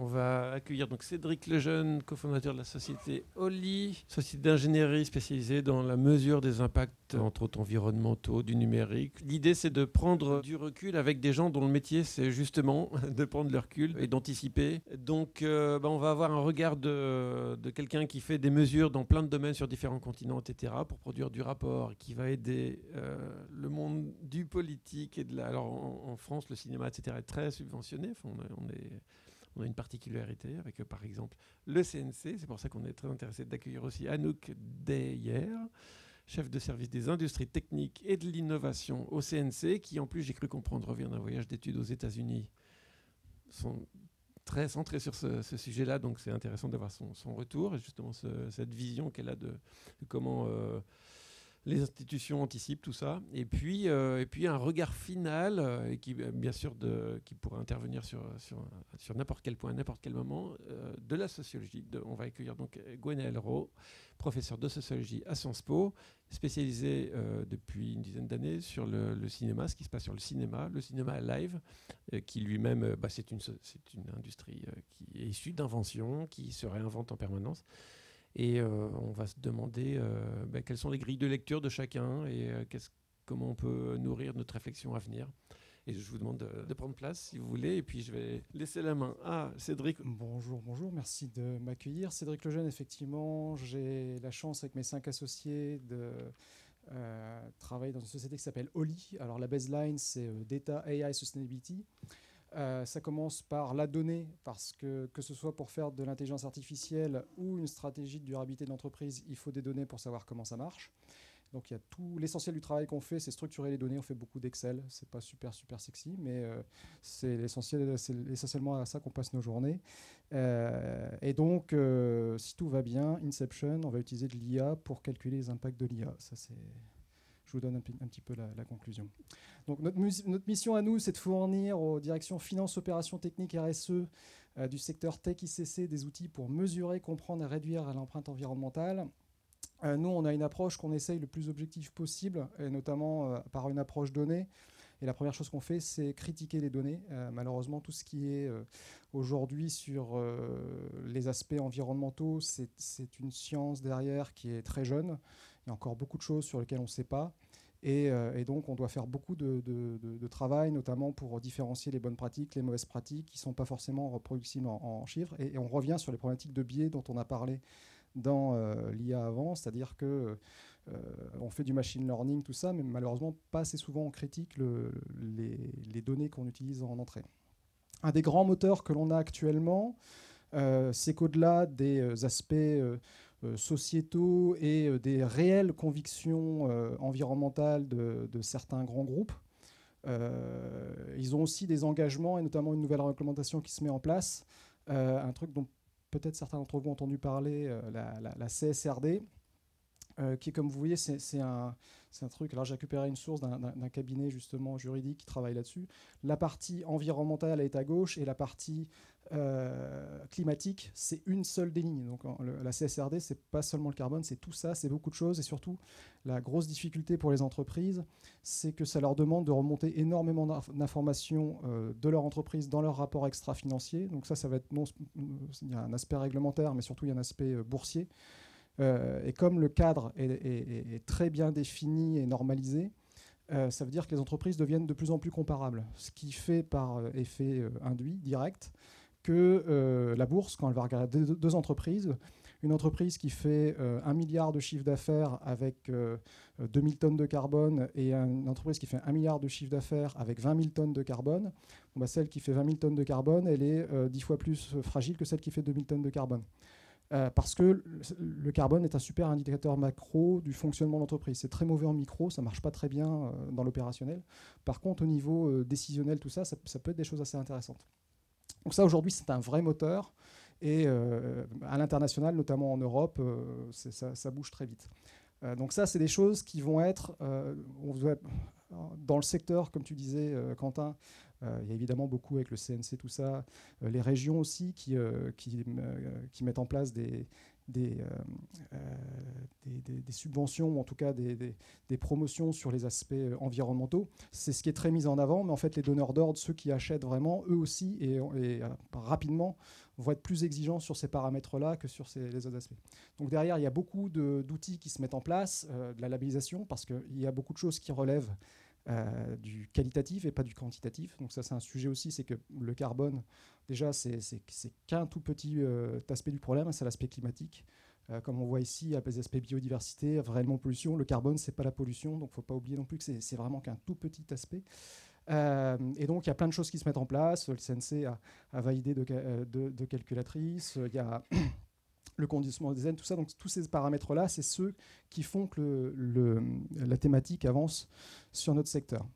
On va accueillir donc Cédric Lejeune, cofondateur de la société Oli, société d'ingénierie spécialisée dans la mesure des impacts, entre autres environnementaux, du numérique. L'idée, c'est de prendre du recul avec des gens dont le métier, c'est justement de prendre le recul et d'anticiper. Donc, on va avoir un regard de quelqu'un qui fait des mesures dans plein de domaines sur différents continents, etc., pour produire du rapport qui va aider le monde du politique et de la... Alors, en France, le cinéma, etc., est très subventionné. Enfin, on a une particularité avec, par exemple, le CNC. C'est pour ça qu'on est très intéressé d'accueillir aussi Anouk Deyer, chef de service des industries techniques et de l'innovation au CNC, qui, en plus, j'ai cru comprendre, revient d'un voyage d'études aux États-Unis. Sont très centrés sur ce sujet-là, donc c'est intéressant d'avoir son retour et justement cette vision qu'elle a de comment... les institutions anticipent tout ça, et puis un regard final qui, bien sûr, qui pourra intervenir sur n'importe quel point, à n'importe quel moment, de la sociologie. On va accueillir donc Gwenaëlle Rault, professeure de sociologie à Sciences Po, spécialisée depuis une dizaine d'années sur le cinéma, ce qui se passe sur le cinéma live, qui lui-même, c'est une industrie qui est issue d'inventions, qui se réinvente en permanence. Et on va se demander quelles sont les grilles de lecture de chacun et comment on peut nourrir notre réflexion à venir. Et je vous demande de prendre place si vous voulez. Et puis je vais laisser la main à Cédric. Bonjour, merci de m'accueillir. Cédric Lejeune, effectivement, j'ai la chance avec mes 5 associés de travailler dans une société qui s'appelle Oli. Alors la baseline, c'est Data AI Sustainability. Ça commence par la donnée, parce que ce soit pour faire de l'intelligence artificielle ou une stratégie de durabilité de l'entreprise, il faut des données pour savoir comment ça marche. Donc il y a tout l'essentiel du travail qu'on fait, c'est structurer les données. On fait beaucoup d'Excel, c'est pas super sexy, mais c'est essentiellement à ça qu'on passe nos journées. Et donc, si tout va bien, Inception, on va utiliser de l'IA pour calculer les impacts de l'IA. Ça, c'est... Je vous donne un petit peu la conclusion. Donc notre mission à nous, c'est de fournir aux directions finance, opérations techniques, RSE du secteur tech ICC des outils pour mesurer, comprendre et réduire l'empreinte environnementale. Nous, on a une approche qu'on essaye le plus objective possible, et notamment par une approche donnée. Et la première chose qu'on fait, c'est critiquer les données. Malheureusement, tout ce qui est aujourd'hui sur les aspects environnementaux, c'est une science derrière qui est très jeune. Il y a encore beaucoup de choses sur lesquelles on ne sait pas. Et donc, on doit faire beaucoup de travail, notamment pour différencier les bonnes pratiques, les mauvaises pratiques, qui ne sont pas forcément reproductibles en chiffres. Et on revient sur les problématiques de biais dont on a parlé dans l'IA avant, c'est-à-dire que on fait du machine learning, tout ça, mais malheureusement, pas assez souvent on critique les données qu'on utilise en entrée. Un des grands moteurs que l'on a actuellement, c'est qu'au-delà des aspects sociétaux et des réelles convictions environnementales de certains grands groupes, ils ont aussi des engagements, et notamment une nouvelle réglementation qui se met en place, un truc dont peut-être certains d'entre vous ont entendu parler, la CSRD, qui, comme vous voyez, c'est un truc. Alors, j'ai récupéré une source d'un cabinet justement juridique qui travaille là-dessus. La partie environnementale est à gauche et la partie climatique, c'est une seule des lignes. Donc, la CSRD, c'est pas seulement le carbone, c'est tout ça, c'est beaucoup de choses. Et surtout, la grosse difficulté pour les entreprises, c'est que ça leur demande de remonter énormément d'informations de leur entreprise dans leur rapport extra-financier. Donc ça va être il y a un aspect réglementaire, mais surtout il y a un aspect boursier. Et comme le cadre est très bien défini et normalisé, ça veut dire que les entreprises deviennent de plus en plus comparables. Ce qui fait par effet induit, direct, que la bourse, quand elle va regarder deux entreprises, une entreprise qui fait 1 milliard de chiffre d'affaires avec 2000 tonnes de carbone et une entreprise qui fait 1 milliard de chiffre d'affaires avec 20 000 tonnes de carbone, celle qui fait 20 000 tonnes de carbone, elle est 10 fois plus fragile que celle qui fait 2000 tonnes de carbone. Parce que le carbone est un super indicateur macro du fonctionnement de l'entreprise. C'est très mauvais en micro, ça ne marche pas très bien dans l'opérationnel. Par contre, au niveau décisionnel, tout ça peut être des choses assez intéressantes. Donc ça, aujourd'hui, c'est un vrai moteur. Et à l'international, notamment en Europe, ça bouge très vite. Donc ça, c'est des choses qui vont être... dans le secteur, comme tu disais, Quentin, il y a évidemment beaucoup avec le CNC, tout ça. Les régions aussi qui mettent en place des subventions, ou en tout cas des promotions sur les aspects environnementaux. C'est ce qui est très mis en avant, mais en fait, les donneurs d'ordre, ceux qui achètent vraiment, eux aussi, et rapidement, vont être plus exigeants sur ces paramètres-là que sur les autres aspects. Donc derrière, il y a beaucoup d'outils qui se mettent en place, de la labellisation, parce qu'il y a beaucoup de choses qui relèvent du qualitatif et pas du quantitatif. Donc ça, c'est un sujet aussi, c'est que le carbone, déjà, c'est qu'un tout petit aspect du problème, c'est l'aspect climatique. Comme on voit ici, il y a les aspects biodiversité, réellement pollution. Le carbone, c'est pas la pollution, donc il ne faut pas oublier non plus que c'est vraiment qu'un tout petit aspect. Et donc, il y a plein de choses qui se mettent en place. Le CNC a validé de calculatrices. Il y a le conditionnement des ailes, tout ça. Donc, tous ces paramètres-là, c'est ceux qui font que la thématique avance sur notre secteur.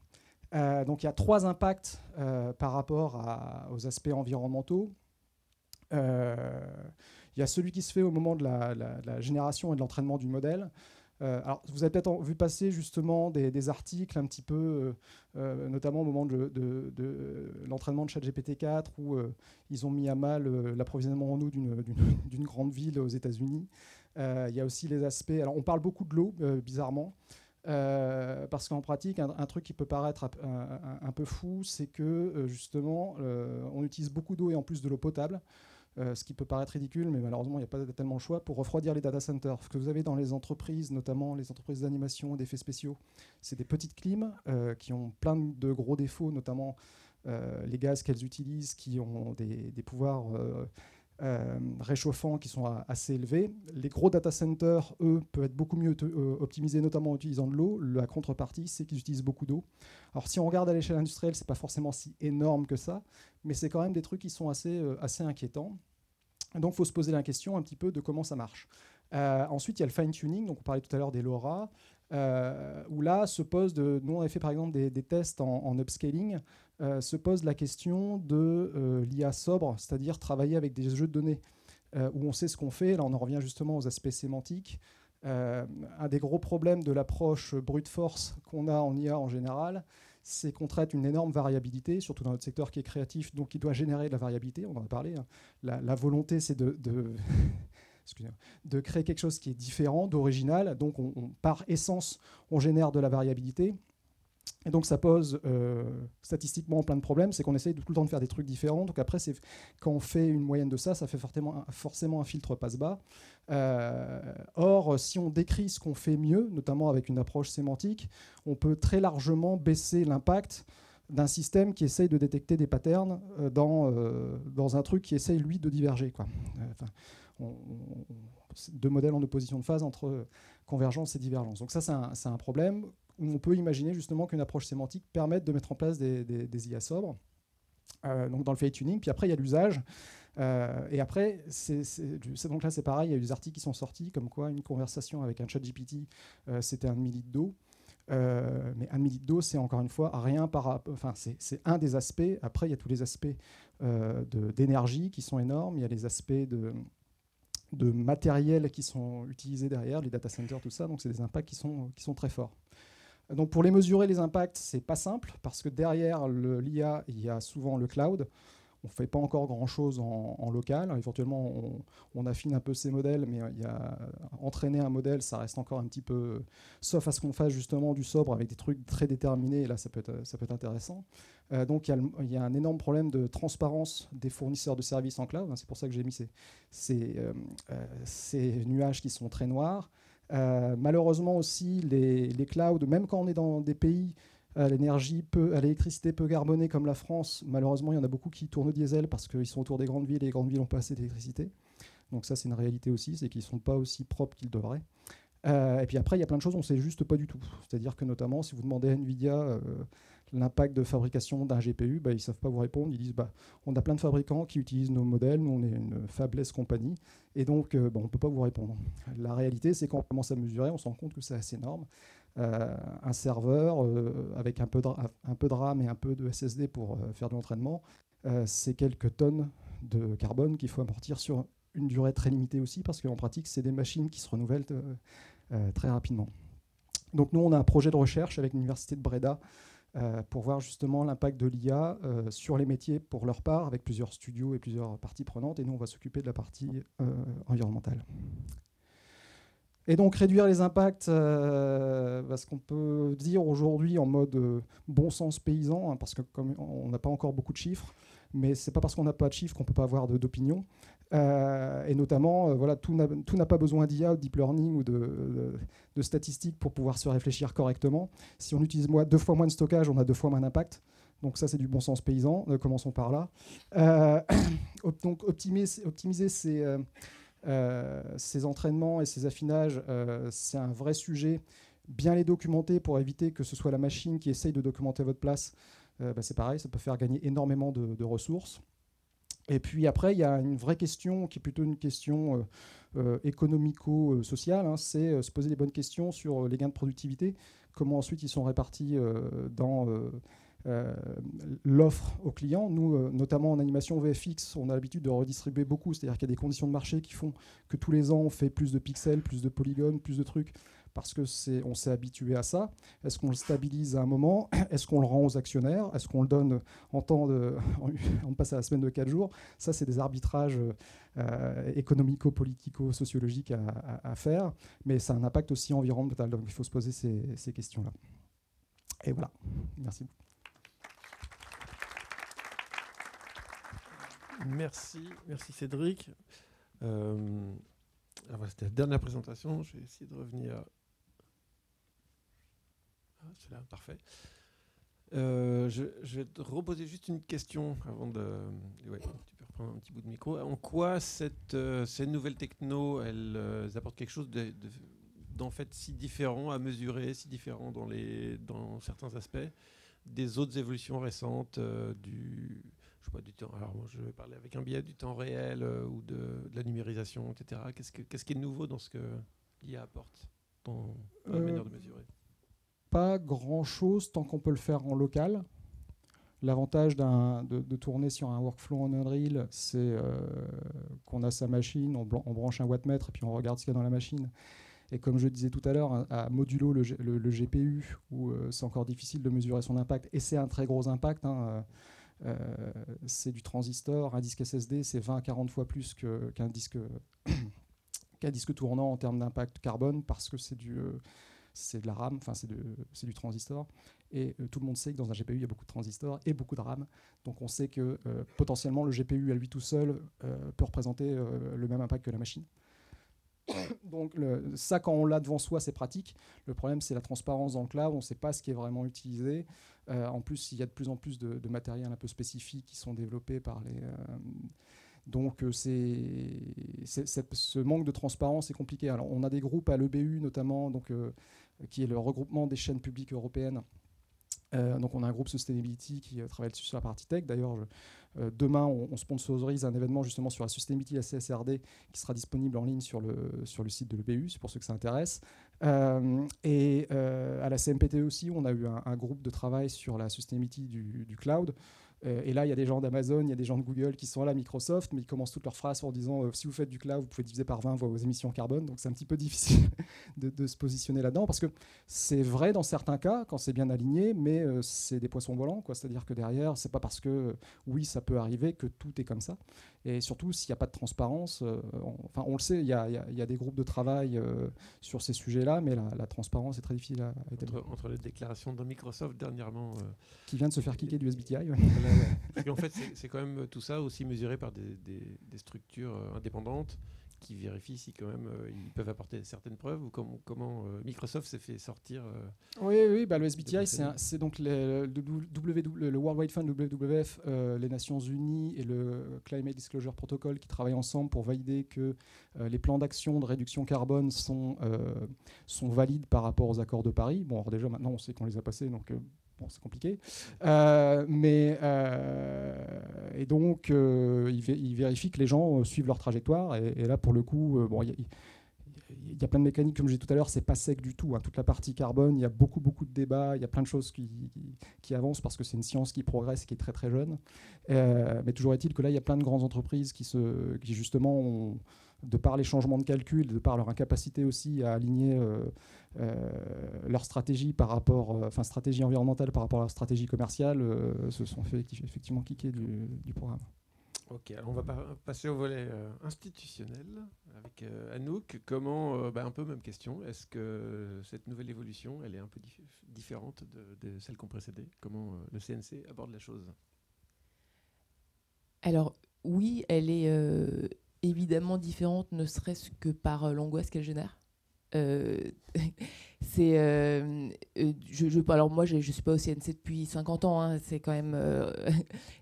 Donc, il y a 3 impacts par rapport aux aspects environnementaux. Il y a celui qui se fait au moment de la génération et de l'entraînement du modèle. Alors, vous avez peut-être vu passer justement des articles un petit peu, notamment au moment de l'entraînement de ChatGPT-4, où ils ont mis à mal l'approvisionnement en eau d'une grande ville aux États-Unis. Il y a aussi les aspects. Alors, on parle beaucoup de l'eau, bizarrement, parce qu'en pratique, un truc qui peut paraître un peu fou, c'est que justement, on utilise beaucoup d'eau et en plus de l'eau potable. Ce qui peut paraître ridicule, mais malheureusement, il n'y a pas tellement le choix pour refroidir les data centers. Ce que vous avez dans les entreprises, notamment les entreprises d'animation, d'effets spéciaux, c'est des petites clims qui ont plein de gros défauts, notamment les gaz qu'elles utilisent, qui ont des pouvoirs réchauffants qui sont assez élevés. Les gros data centers, eux, peuvent être beaucoup mieux optimisés, notamment en utilisant de l'eau. La contrepartie, c'est qu'ils utilisent beaucoup d'eau. Alors, si on regarde à l'échelle industrielle, ce n'est pas forcément si énorme que ça, mais c'est quand même des trucs qui sont assez inquiétants. Donc, il faut se poser la question un petit peu de comment ça marche. Ensuite, il y a le fine-tuning. Donc, on parlait tout à l'heure des LoRa, où là, nous, on avait fait par exemple des tests en upscaling, se pose la question de l'IA sobre, c'est-à-dire travailler avec des jeux de données où on sait ce qu'on fait. Là, on en revient justement aux aspects sémantiques. Un des gros problèmes de l'approche brute force qu'on a en IA en général, c'est qu'on traite une énorme variabilité, surtout dans notre secteur qui est créatif, donc qui doit générer de la variabilité. On en a parlé. Hein. La volonté, c'est de créer quelque chose qui est différent, d'original. Donc, par essence, on génère de la variabilité. Et donc, ça pose statistiquement plein de problèmes. C'est qu'on essaye tout le temps de faire des trucs différents. Donc, après, quand on fait une moyenne de ça, ça fait forcément un filtre passe-bas. Or, si on décrit ce qu'on fait mieux, notamment avec une approche sémantique, on peut très largement baisser l'impact d'un système qui essaye de détecter des patterns dans un truc qui essaye, lui, de diverger, quoi. Deux modèles en opposition de phase entre convergence et divergence. Donc ça, c'est un problème où on peut imaginer justement qu'une approche sémantique permette de mettre en place des IA sobres, donc dans le fine-tuning. Puis après, il y a l'usage. Et après, donc là, c'est pareil, il y a eu des articles qui sont sortis, comme quoi une conversation avec un chat GPT, c'était 1 millilitre d'eau. Mais 1 millilitre d'eau, c'est encore une fois rien c'est un des aspects. Après, il y a tous les aspects d'énergie qui sont énormes. Il y a les aspects de matériel qui sont utilisés derrière, les data centers, tout ça. Donc, c'est des impacts qui sont très forts. Donc, pour les mesurer, les impacts, c'est pas simple parce que derrière l'IA, il y a souvent le cloud. On ne fait pas encore grand-chose en local. Éventuellement, on affine un peu ces modèles, mais entraîner un modèle, ça reste encore un petit peu... Sauf à ce qu'on fasse justement du sobre avec des trucs très déterminés, et là, ça peut être intéressant. Donc, il y a un énorme problème de transparence des fournisseurs de services en cloud. C'est pour ça que j'ai mis ces nuages qui sont très noirs. Malheureusement aussi, les clouds, même quand on est dans des pays à l'électricité peu carbonée comme la France, malheureusement, il y en a beaucoup qui tournent au diesel parce qu'ils sont autour des grandes villes et les grandes villes n'ont pas assez d'électricité. Donc ça, c'est une réalité aussi, c'est qu'ils ne sont pas aussi propres qu'ils devraient. Et puis après, il y a plein de choses, on ne sait juste pas du tout. C'est-à-dire que notamment, si vous demandez à NVIDIA l'impact de fabrication d'un GPU, ils ne savent pas vous répondre. Ils disent, on a plein de fabricants qui utilisent nos modèles, nous, on est une fabless compagnie, et donc on ne peut pas vous répondre. La réalité, c'est quand on commence à mesurer, on se rend compte que c'est assez énorme. Un serveur avec un peu de RAM et un peu de SSD pour faire de l'entraînement, c'est quelques tonnes de carbone qu'il faut amortir sur une durée très limitée aussi, parce qu'en pratique, c'est des machines qui se renouvellent très rapidement. Donc nous, on a un projet de recherche avec l'Université de Breda pour voir justement l'impact de l'IA sur les métiers pour leur part, avec plusieurs studios et plusieurs parties prenantes, et nous, on va s'occuper de la partie environnementale. Et donc réduire les impacts, ce qu'on peut dire aujourd'hui en mode bon sens paysan, hein, parce que comme on n'a pas encore beaucoup de chiffres, mais c'est pas parce qu'on n'a pas de chiffres qu'on peut pas avoir d'opinion. Et notamment, voilà, tout n'a pas besoin d'IA, de deep learning ou de statistiques pour pouvoir se réfléchir correctement. Si on utilise 2 fois moins de stockage, on a 2 fois moins d'impact. Donc ça, c'est du bon sens paysan. Commençons par là. Donc optimiser ces entraînements et ces affinages, c'est un vrai sujet. Bien les documenter pour éviter que ce soit la machine qui essaye de documenter votre place. C'est pareil, ça peut faire gagner énormément de ressources. Et puis après, il y a une vraie question qui est plutôt une question économico-sociale, hein, c'est se poser les bonnes questions sur les gains de productivité, comment ensuite ils sont répartis dans l'offre aux clients. Nous, notamment en animation VFX, on a l'habitude de redistribuer beaucoup, c'est-à-dire qu'il y a des conditions de marché qui font que tous les ans, on fait plus de pixels, plus de polygones, plus de trucs, parce qu'on s'est habitué à ça. Est-ce qu'on le stabilise à un moment? Est-ce qu'on le rend aux actionnaires? Est-ce qu'on le donne en temps on passe à la semaine de 4 jours? Ça, c'est des arbitrages économico-politico-sociologiques à faire, mais ça a un impact aussi environnemental, donc il faut se poser ces questions-là. Et voilà, merci. Merci Cédric. Alors voilà, c'était la dernière présentation. Je vais essayer de revenir. C'est là, parfait. Je vais te reposer juste une question avant de. Ouais, tu peux reprendre un petit bout de micro. En quoi ces nouvelles techno, elles apportent quelque chose d'en fait si différent à mesurer, si différent dans certains aspects des autres évolutions récentes je sais pas, du temps. Alors moi, je vais parler avec un biais du temps réel ou de la numérisation, etc. Qu'est-ce qui est nouveau dans ce que l'IA apporte dans la manière de mesurer? Pas grand-chose tant qu'on peut le faire en local. L'avantage de tourner sur un workflow en Unreal, c'est qu'on a sa machine, on branche un wattmètre et puis on regarde ce qu'il y a dans la machine. Et comme je disais tout à l'heure, à modulo le GPU, où c'est encore difficile de mesurer son impact, et c'est un très gros impact, hein, c'est du transistor, un disque SSD, c'est 20 à 40 fois plus qu'un disque tournant en termes d'impact carbone, parce que c'est de la RAM, enfin c'est du transistor. Et tout le monde sait que dans un GPU, il y a beaucoup de transistors et beaucoup de RAM. Donc on sait que potentiellement, le GPU à lui tout seul peut représenter le même impact que la machine. Donc ça, quand on l'a devant soi, c'est pratique. Le problème, c'est la transparence dans le cloud. On ne sait pas ce qui est vraiment utilisé. En plus, il y a de plus en plus de matériel un peu spécifiques qui sont développés par les... Donc ce manque de transparence est compliqué. Alors, on a des groupes à l'EBU notamment, qui est le regroupement des chaînes publiques européennes. Donc on a un groupe Sustainability qui travaille sur la partie tech. D'ailleurs, demain, on sponsorise un événement justement sur la Sustainability, la CSRD, qui sera disponible en ligne sur le site de l'EBU, c'est pour ceux que ça intéresse. Et à la CMPT aussi, on a eu un groupe de travail sur la Sustainability du cloud. Et là, il y a des gens d'Amazon, il y a des gens de Google qui sont là, Microsoft, mais ils commencent toutes leurs phrases en disant si vous faites du cloud, vous pouvez diviser par 20 vos émissions carbone. Donc c'est un petit peu difficile de se positionner là-dedans, parce que c'est vrai dans certains cas, quand c'est bien aligné, mais c'est des poissons volants, quoi. C'est-à-dire que derrière, c'est pas parce que, oui, ça peut arriver que tout est comme ça. Et surtout, s'il n'y a pas de transparence, on le sait, il y a des groupes de travail sur ces sujets-là, mais la transparence est très difficile à établir. Entre les déclarations de Microsoft dernièrement... qui vient de se faire kicker du SBTI. Ouais. Parce qu'en fait, c'est quand même tout ça aussi mesuré par des structures indépendantes qui vérifient si quand même ils peuvent apporter certaines preuves, ou comment Microsoft s'est fait sortir. Oui, le SBTI, c'est donc le World Wide Fund, WWF, les Nations Unies et le Climate Disclosure Protocol qui travaillent ensemble pour valider que les plans d'action de réduction carbone sont valides par rapport aux accords de Paris. Bon, alors déjà maintenant on sait qu'on les a passés, donc bon, c'est compliqué. Et donc, il vérifie que les gens suivent leur trajectoire. Et là, pour le coup, il y a plein de mécaniques, comme je disais tout à l'heure, c'est pas sec du tout. Hein. Toute la partie carbone, il y a beaucoup de débats, il y a plein de choses qui avancent parce que c'est une science qui progresse, qui est très très jeune. Mais toujours est-il que là, il y a plein de grandes entreprises qui justement ont, de par les changements de calcul, de par leur incapacité aussi à aligner leur stratégie par rapport, stratégie environnementale par rapport à leur stratégie commerciale, se sont fait effectivement kicker du programme. Ok, alors on va passer au volet institutionnel avec Anouk. Comment, un peu même question, est-ce que cette nouvelle évolution, elle est un peu différente de celle qu'on précédait? Comment le CNC aborde la chose? Alors oui, elle est évidemment différente, ne serait-ce que par l'angoisse qu'elle génère. Euh, alors moi, je suis pas au CNC depuis 50 ans. Hein, c'est quand même,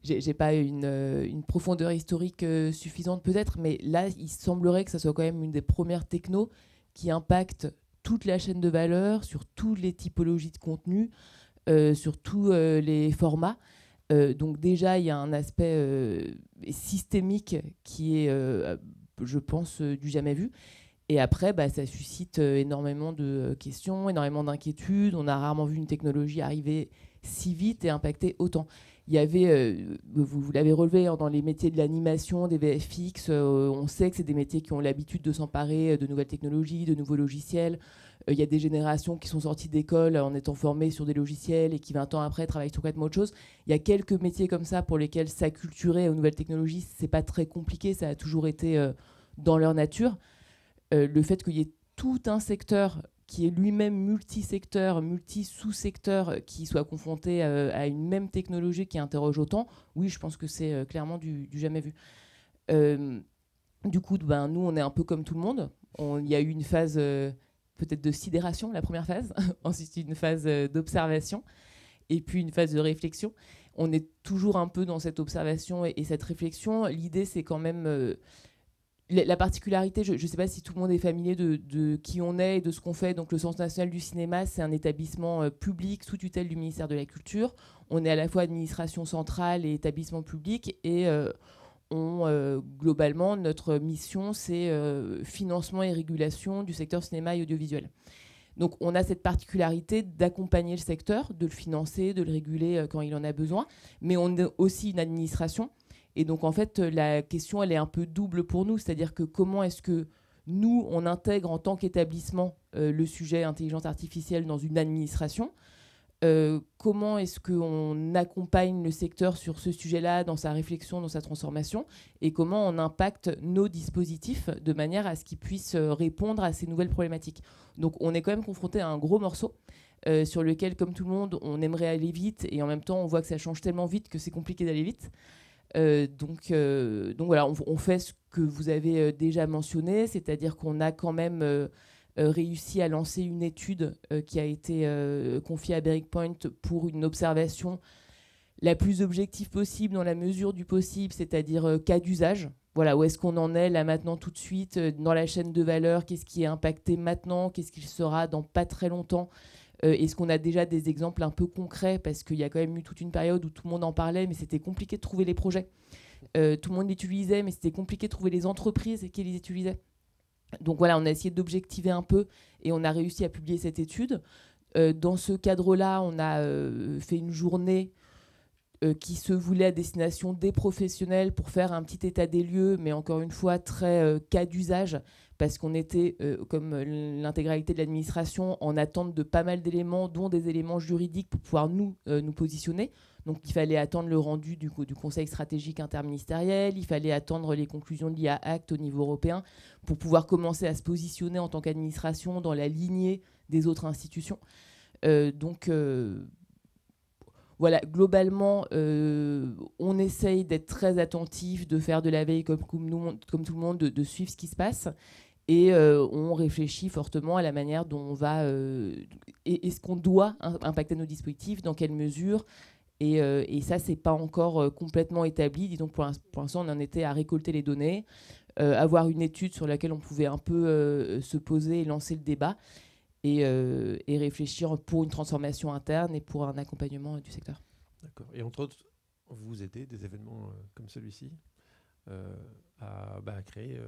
j'ai pas une profondeur historique suffisante peut-être, mais là, il semblerait que ça soit quand même une des premières technos qui impacte toute la chaîne de valeur, sur toutes les typologies de contenu, sur tous les formats. Donc déjà, il y a un aspect systémique qui est, je pense, du jamais vu. Et après, ça suscite énormément de questions, énormément d'inquiétudes. On a rarement vu une technologie arriver si vite et impacter autant. Il y avait, vous l'avez relevé, dans les métiers de l'animation, des VFX, on sait que c'est des métiers qui ont l'habitude de s'emparer de nouvelles technologies, de nouveaux logiciels. Il y a des générations qui sont sorties d'école en étant formées sur des logiciels et qui 20 ans après travaillent sur complètement autre chose. Il y a quelques métiers comme ça pour lesquels s'acculturer aux nouvelles technologies, c'est pas très compliqué, ça a toujours été dans leur nature. Le fait qu'il y ait tout un secteur qui est lui-même multi-secteur, multi-sous-secteur, qui soit confronté à une même technologie qui interroge autant, oui, je pense que c'est clairement du jamais vu. Du coup, nous, on est un peu comme tout le monde. Il y a eu une phase peut-être de sidération, la première phase, ensuite une phase d'observation, et puis une phase de réflexion. On est toujours un peu dans cette observation et cette réflexion. L'idée, c'est quand même... la particularité, je ne sais pas si tout le monde est familier de qui on est et de ce qu'on fait. Donc, le Centre national du cinéma, c'est un établissement public sous tutelle du ministère de la Culture. On est à la fois administration centrale et établissement public. Et globalement, notre mission, c'est financement et régulation du secteur cinéma et audiovisuel. Donc, on a cette particularité d'accompagner le secteur, de le financer, de le réguler quand il en a besoin. Mais on est aussi une administration. Et donc, en fait, la question, elle est un peu double pour nous. C'est-à-dire que comment est-ce que nous, on intègre en tant qu'établissement le sujet intelligence artificielle dans une administration ? Comment est-ce qu'on accompagne le secteur sur ce sujet-là, dans sa réflexion, dans sa transformation ? Et comment on impacte nos dispositifs de manière à ce qu'ils puissent répondre à ces nouvelles problématiques ? Donc, on est quand même confronté à un gros morceau sur lequel, comme tout le monde, on aimerait aller vite. Et en même temps, on voit que ça change tellement vite que c'est compliqué d'aller vite. Donc voilà, on fait ce que vous avez déjà mentionné, c'est-à-dire qu'on a quand même réussi à lancer une étude qui a été confiée à Breakpoint pour une observation la plus objective possible dans la mesure du possible, c'est-à-dire cas d'usage. Voilà, où est-ce qu'on en est là maintenant tout de suite dans la chaîne de valeur, qu'est-ce qui est impacté maintenant, qu'est-ce qu'il sera dans pas très longtemps. Est-ce qu'on a déjà des exemples un peu concrets ? Parce qu'il y a quand même eu toute une période où tout le monde en parlait, mais c'était compliqué de trouver les projets. Tout le monde l'utilisait, mais c'était compliqué de trouver les entreprises qui les utilisaient. Donc voilà, on a essayé d'objectiver un peu et on a réussi à publier cette étude. Dans ce cadre-là, on a fait une journée qui se voulait à destination des professionnels pour faire un petit état des lieux, mais encore une fois, très cas d'usage, parce qu'on était, comme l'intégralité de l'administration, en attente de pas mal d'éléments, dont des éléments juridiques pour pouvoir nous positionner. Donc il fallait attendre le rendu du Conseil stratégique interministériel, il fallait attendre les conclusions de l'IA Act au niveau européen pour pouvoir commencer à se positionner en tant qu'administration dans la lignée des autres institutions. Voilà, globalement, on essaye d'être très attentif, de faire de la veille comme tout le monde, de suivre ce qui se passe. Et on réfléchit fortement à la manière dont on va... est-ce qu'on doit impacter nos dispositifs ? Dans quelle mesure ? Et ça, c'est pas encore complètement établi. Disons que pour l'instant, on en était à récolter les données, avoir une étude sur laquelle on pouvait un peu se poser et lancer le débat. Et réfléchir pour une transformation interne et pour un accompagnement du secteur. D'accord. Et entre autres, vous aidez des événements comme celui-ci à créer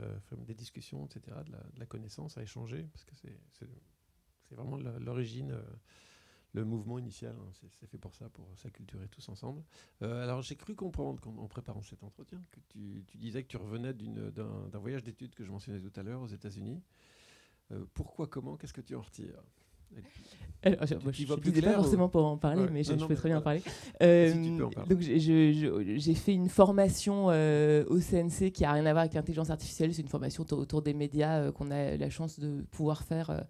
des discussions, etc., de la connaissance, à échanger, parce que c'est vraiment l'origine, le mouvement initial. Hein, c'est fait pour ça, pour s'acculturer tous ensemble. Alors, j'ai cru comprendre, en préparant cet entretien, que tu disais que tu revenais d'un voyage d'études que je mentionnais tout à l'heure aux États-Unis. Pourquoi, comment, qu'est-ce que tu en retires ? Alors, je ne disais pas forcément pour en parler, mais je peux très bien en parler. Si tu peux en parler. Donc, j'ai fait une formation au CNC qui n'a rien à voir avec l'intelligence artificielle. C'est une formation autour des médias qu'on a la chance de pouvoir faire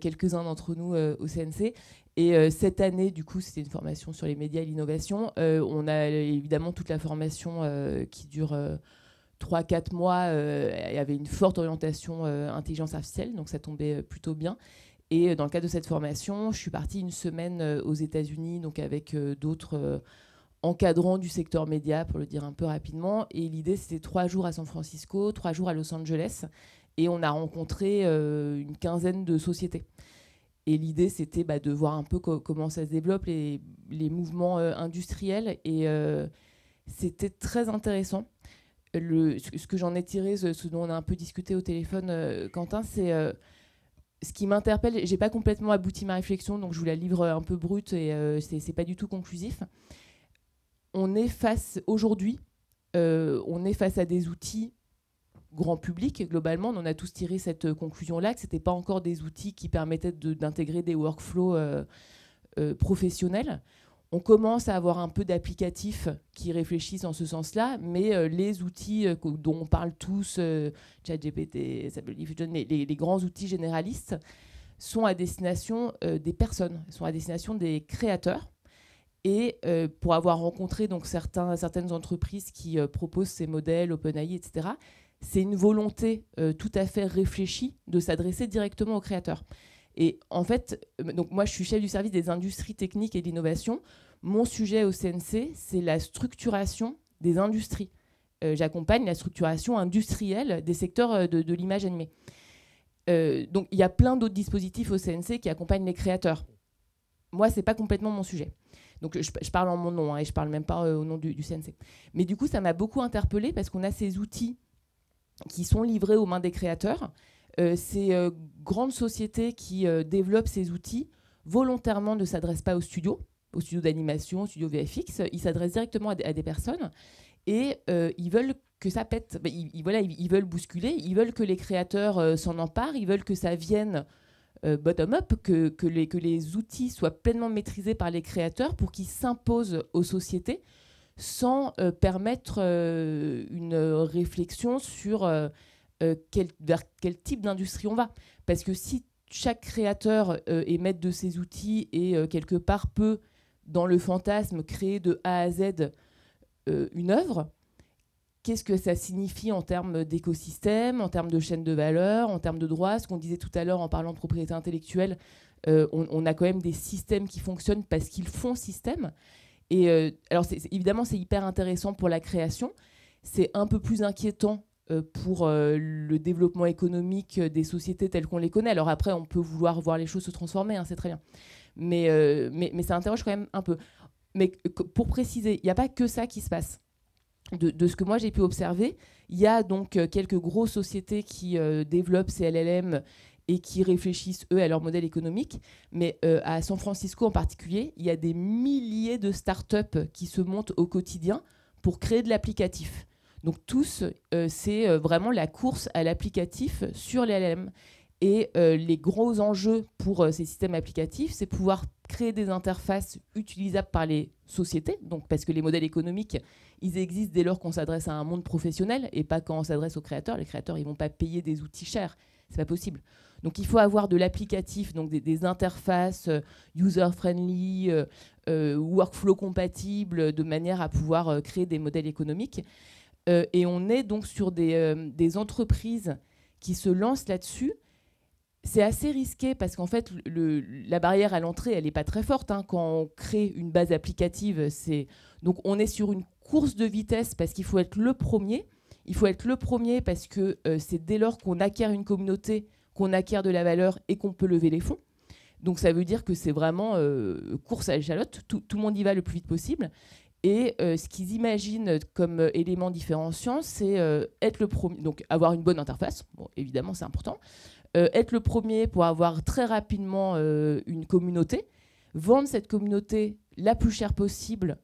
quelques-uns d'entre nous au CNC. Et cette année, du coup, c'était une formation sur les médias et l'innovation. On a évidemment toute la formation qui dure 3-4 mois. Il y avait une forte orientation intelligence artificielle, donc ça tombait plutôt bien. Et dans le cadre de cette formation, je suis partie une semaine aux États-Unis, donc avec d'autres encadrants du secteur média, pour le dire un peu rapidement. Et l'idée, c'était 3 jours à San Francisco, 3 jours à Los Angeles. Et on a rencontré une quinzaine de sociétés. Et l'idée, c'était de voir un peu comment ça se développe, les mouvements industriels. Et c'était très intéressant. Ce que j'en ai tiré, ce dont on a un peu discuté au téléphone, Quentin, c'est ce qui m'interpelle. J'ai pas complètement abouti ma réflexion, donc je vous la livre un peu brute et c'est pas du tout conclusif. On est face, aujourd'hui, on est face à des outils grand public. Globalement, on en a tous tiré cette conclusion-là, que ce n'était pas encore des outils qui permettaient d'intégrer des workflows professionnels. On commence à avoir un peu d'applicatifs qui réfléchissent en ce sens-là, mais les outils dont on parle tous, ChatGPT, Stable Diffusion, mais les grands outils généralistes, sont à destination des personnes, sont à destination des créateurs. Et pour avoir rencontré donc certaines entreprises qui proposent ces modèles, OpenAI, etc., c'est une volonté tout à fait réfléchie de s'adresser directement aux créateurs. Et en fait, donc moi, je suis chef du service des industries techniques et de l'innovation. Mon sujet au CNC, c'est la structuration des industries. J'accompagne la structuration industrielle des secteurs de l'image animée. Donc, il y a plein d'autres dispositifs au CNC qui accompagnent les créateurs. Moi, ce n'est pas complètement mon sujet. Donc, je parle en mon nom, et je ne parle même pas au nom du CNC. Mais du coup, ça m'a beaucoup interpellée parce qu'on a ces outils qui sont livrés aux mains des créateurs. Ces grandes sociétés qui développent ces outils volontairement ne s'adressent pas aux studios d'animation, aux studios VFX. Ils s'adressent directement à des personnes et ils veulent que ça pète. Ils veulent bousculer, ils veulent que les créateurs s'en emparent, ils veulent que ça vienne bottom-up, que les outils soient pleinement maîtrisés par les créateurs pour qu'ils s'imposent aux sociétés sans permettre une réflexion sur vers quel type d'industrie on va. Parce que si chaque créateur est maître de ses outils et quelque part peut, dans le fantasme, créer de A à Z une œuvre, qu'est-ce que ça signifie en termes d'écosystème, en termes de chaîne de valeur, en termes de droits? Ce qu'on disait tout à l'heure en parlant de propriété intellectuelle, on a quand même des systèmes qui fonctionnent parce qu'ils font système. Et alors, évidemment, c'est hyper intéressant pour la création. C'est un peu plus inquiétant pour le développement économique des sociétés telles qu'on les connaît. Alors après, on peut vouloir voir les choses se transformer, c'est très bien. Mais ça interroge quand même un peu. Mais pour préciser, il n'y a pas que ça qui se passe. De ce que moi j'ai pu observer, il y a donc quelques grosses sociétés qui développent ces LLM et qui réfléchissent, eux, à leur modèle économique. Mais à San Francisco en particulier, il y a des milliers de startups qui se montent au quotidien pour créer de l'applicatif. Donc tous, c'est vraiment la course à l'applicatif sur les LLM. Et les gros enjeux pour ces systèmes applicatifs, c'est pouvoir créer des interfaces utilisables par les sociétés, donc parce que les modèles économiques, ils existent dès lors qu'on s'adresse à un monde professionnel et pas quand on s'adresse aux créateurs. Les créateurs, ils ne vont pas payer des outils chers. C'est pas possible. Donc il faut avoir de l'applicatif, donc des interfaces user-friendly, workflow compatibles, de manière à pouvoir créer des modèles économiques. Et on est donc sur des entreprises qui se lancent là-dessus. C'est assez risqué parce qu'en fait, la barrière à l'entrée, elle n'est pas très forte. Quand on crée une base applicative, donc on est sur une course de vitesse parce qu'il faut être le premier. Il faut être le premier parce que c'est dès lors qu'on acquiert une communauté, qu'on acquiert de la valeur et qu'on peut lever les fonds. Donc ça veut dire que c'est vraiment course à l'échalote. Tout le monde y va le plus vite possible. Et ce qu'ils imaginent comme élément différenciant, c'est être le premier. Donc avoir une bonne interface, bon, évidemment c'est important. Être le premier pour avoir très rapidement une communauté, vendre cette communauté la plus chère possible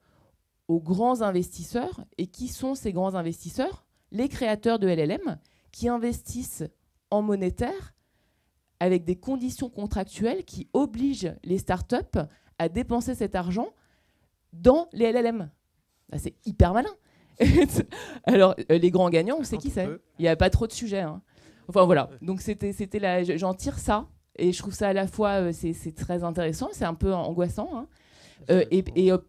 aux grands investisseurs. Et qui sont ces grands investisseurs? Les créateurs de LLM qui investissent en monétaire avec des conditions contractuelles qui obligent les startups à dépenser cet argent dans les LLM. C'est hyper malin. Alors, les grands gagnants, on sait qui c'est. Il n'y a pas trop de sujets. Enfin voilà, donc c'était là, j'en tire ça. Et je trouve ça à la fois, c'est très intéressant, c'est un peu angoissant. Hein. Et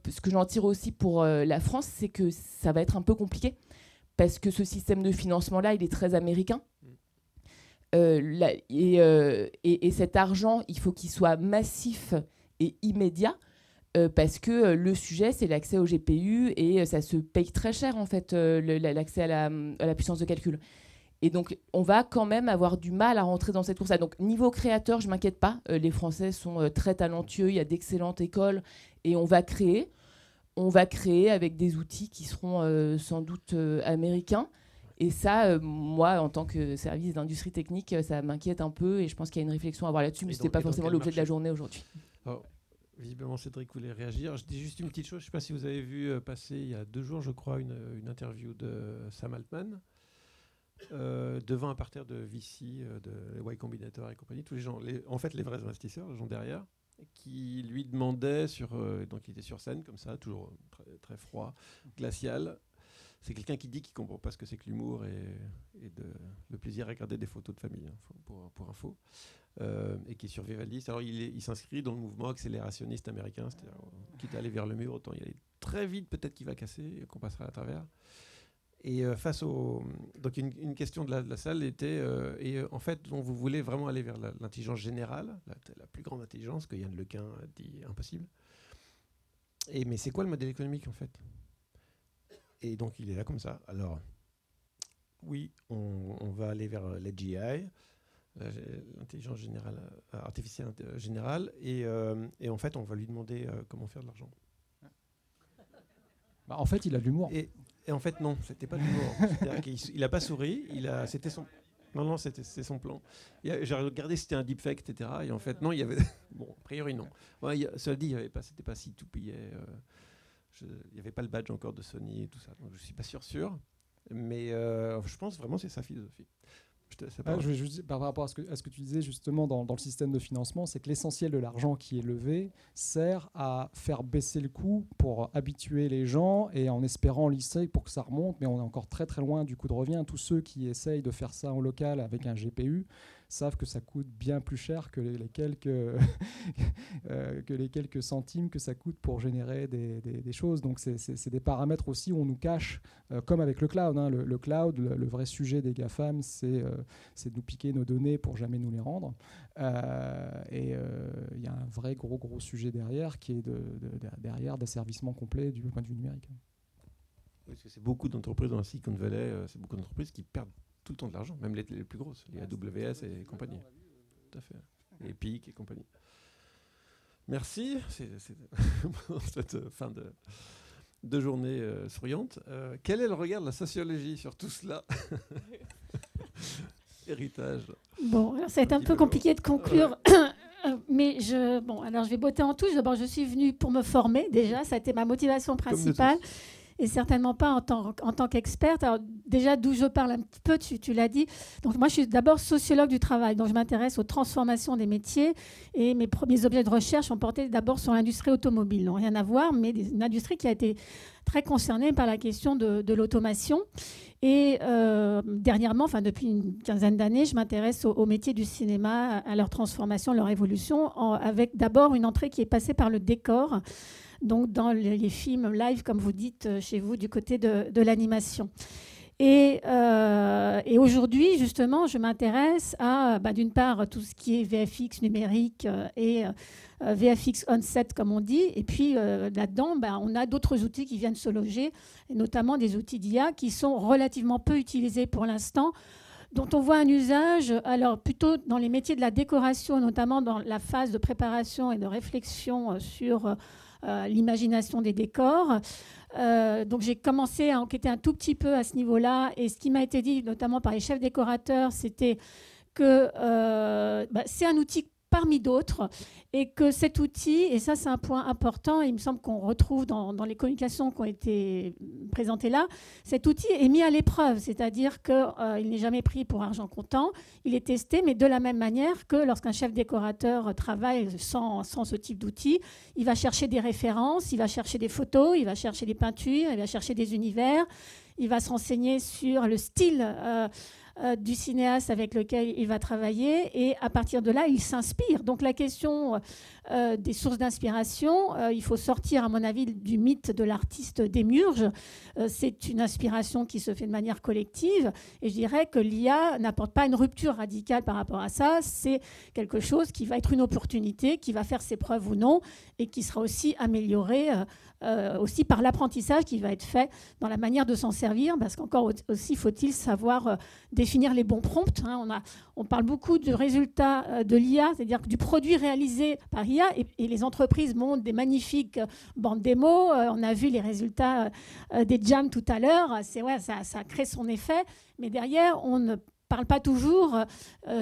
ce que j'en tire aussi pour la France, c'est que ça va être un peu compliqué. Parce que ce système de financement-là, il est très américain. Et cet argent, il faut qu'il soit massif et immédiat. Parce que le sujet, c'est l'accès au GPU et ça se paye très cher, en fait, l'accès à la puissance de calcul. Et donc, on va quand même avoir du mal à rentrer dans cette course-là. Donc, niveau créateur, je ne m'inquiète pas. Les Français sont très talentueux, il y a d'excellentes écoles et on va créer. On va créer avec des outils qui seront sans doute américains. Et ça, moi, en tant que service d'industrie technique, ça m'inquiète un peu et je pense qu'il y a une réflexion à avoir là-dessus, mais ce n'était pas forcément l'objet de la journée aujourd'hui. Alors, visiblement, Cédric voulait réagir. Je dis juste une petite chose. Je ne sais pas si vous avez vu passer il y a 2 jours, je crois, une interview de Sam Altman devant un parterre de VC, de Y Combinator et compagnie. Tous les gens, en fait, les vrais investisseurs, les gens derrière, qui lui demandaient donc il était sur scène comme ça, toujours très, très froid, glacial. C'est quelqu'un qui dit qu'il ne comprend pas ce que c'est que l'humour et le plaisir à regarder des photos de famille, hein, pour info, et qui est survivaliste. Alors il s'inscrit dans le mouvement accélérationniste américain, c'est-à-dire quitte à aller vers le mur, autant y aller très vite, peut-être qu'il va casser et qu'on passera à travers. Et face au... Donc une question de la salle était, en fait, vous voulez vraiment aller vers l'intelligence générale, la plus grande intelligence, que Yann Lequin dit impossible. Mais c'est quoi le modèle économique, en fait ? Et donc, il est là comme ça. Alors, oui, on va aller vers l'AGI, l'intelligence générale, artificielle générale, et en fait, on va lui demander comment faire de l'argent. Bah, en fait, il a de l'humour. Et en fait, non, c'était pas de l'humour. Il n'a pas souri, c'était son... Non, c'est son plan. J'ai regardé si c'était un deepfake, etc. Et en fait, non, il y avait... Bon, a priori, non. Ouais, cela dit, c'était pas si tout payait... Il n'y avait pas le badge encore de Sony et tout ça, donc je ne suis pas sûr. Mais je pense vraiment que c'est sa philosophie. Je vais juste, par rapport à ce que tu disais justement dans le système de financement, c'est que l'essentiel de l'argent qui est levé sert à faire baisser le coût pour habituer les gens et en espérant lisser pour que ça remonte, mais on est encore très très loin du coût de revient. Tous ceux qui essayent de faire ça en local avec un GPU savent que ça coûte bien plus cher que les quelques centimes que ça coûte pour générer des choses. Donc c'est des paramètres aussi où on nous cache, comme avec le cloud. Hein. Le cloud, le vrai sujet des GAFAM, c'est de nous piquer nos données pour jamais nous les rendre. Et il y a un vrai gros sujet derrière qui est derrière d'asservissement complet du point de vue numérique. Oui, parce que c'est beaucoup d'entreprises dans la Silicon Valley, c'est beaucoup d'entreprises qui perdent tout le temps de l'argent, même les plus grosses, les AWS et compagnie. Tout à fait. Et Epic et compagnie. Merci. C'est cette fin de journée souriante. Quel est le regard de la sociologie sur tout cela? Héritage. Bon, alors ça va être un peu compliqué de conclure. Mais alors je vais botter en touche. D'abord, je suis venue pour me former déjà. Ça a été ma motivation principale. Et certainement pas en tant qu'experte. Alors déjà, d'où je parle un petit peu, tu l'as dit. Donc moi, je suis d'abord sociologue du travail. Donc je m'intéresse aux transformations des métiers. Et mes premiers objets de recherche ont porté d'abord sur l'industrie automobile. Non, rien à voir, mais une industrie qui a été très concernée par la question de l'automation. Et dernièrement, depuis une quinzaine d'années, je m'intéresse aux métiers du cinéma, à leur transformation, leur évolution, avec d'abord une entrée qui est passée par le décor. Donc dans les films live, comme vous dites chez vous, du côté de l'animation. Et aujourd'hui, justement, je m'intéresse à, d'une part, tout ce qui est VFX numérique et VFX on-set, comme on dit. Et puis, là-dedans, on a d'autres outils qui viennent se loger, et notamment des outils d'IA qui sont relativement peu utilisés pour l'instant, dont on voit un usage, alors plutôt dans les métiers de la décoration, notamment dans la phase de préparation et de réflexion sur l'imagination des décors. Donc j'ai commencé à enquêter un tout petit peu à ce niveau-là, et ce qui m'a été dit notamment par les chefs décorateurs, c'était que c'est un outil parmi d'autres, et que cet outil, et ça c'est un point important, il me semble qu'on retrouve dans les communications qui ont été présentées là, cet outil est mis à l'épreuve, c'est-à-dire qu'il n'est jamais pris pour argent comptant, il est testé, mais de la même manière que lorsqu'un chef décorateur travaille sans ce type d'outil, il va chercher des références, il va chercher des photos, il va chercher des peintures, il va chercher des univers, il va se renseigner sur le style du cinéaste avec lequel il va travailler, et à partir de là, il s'inspire. Donc la question des sources d'inspiration, il faut sortir, à mon avis, du mythe de l'artiste démiurge. C'est une inspiration qui se fait de manière collective, et je dirais que l'IA n'apporte pas une rupture radicale par rapport à ça. C'est quelque chose qui va être une opportunité, qui va faire ses preuves ou non, et qui sera aussi amélioré aussi par l'apprentissage qui va être fait dans la manière de s'en servir, parce qu'encore aussi faut-il savoir définir les bons prompts. On parle beaucoup du résultat de l'IA, c'est-à-dire du produit réalisé par IA, et les entreprises montrent des magnifiques bandes démos. On a vu les résultats des jams tout à l'heure. Ça crée son effet, mais derrière, on ne parle pas toujours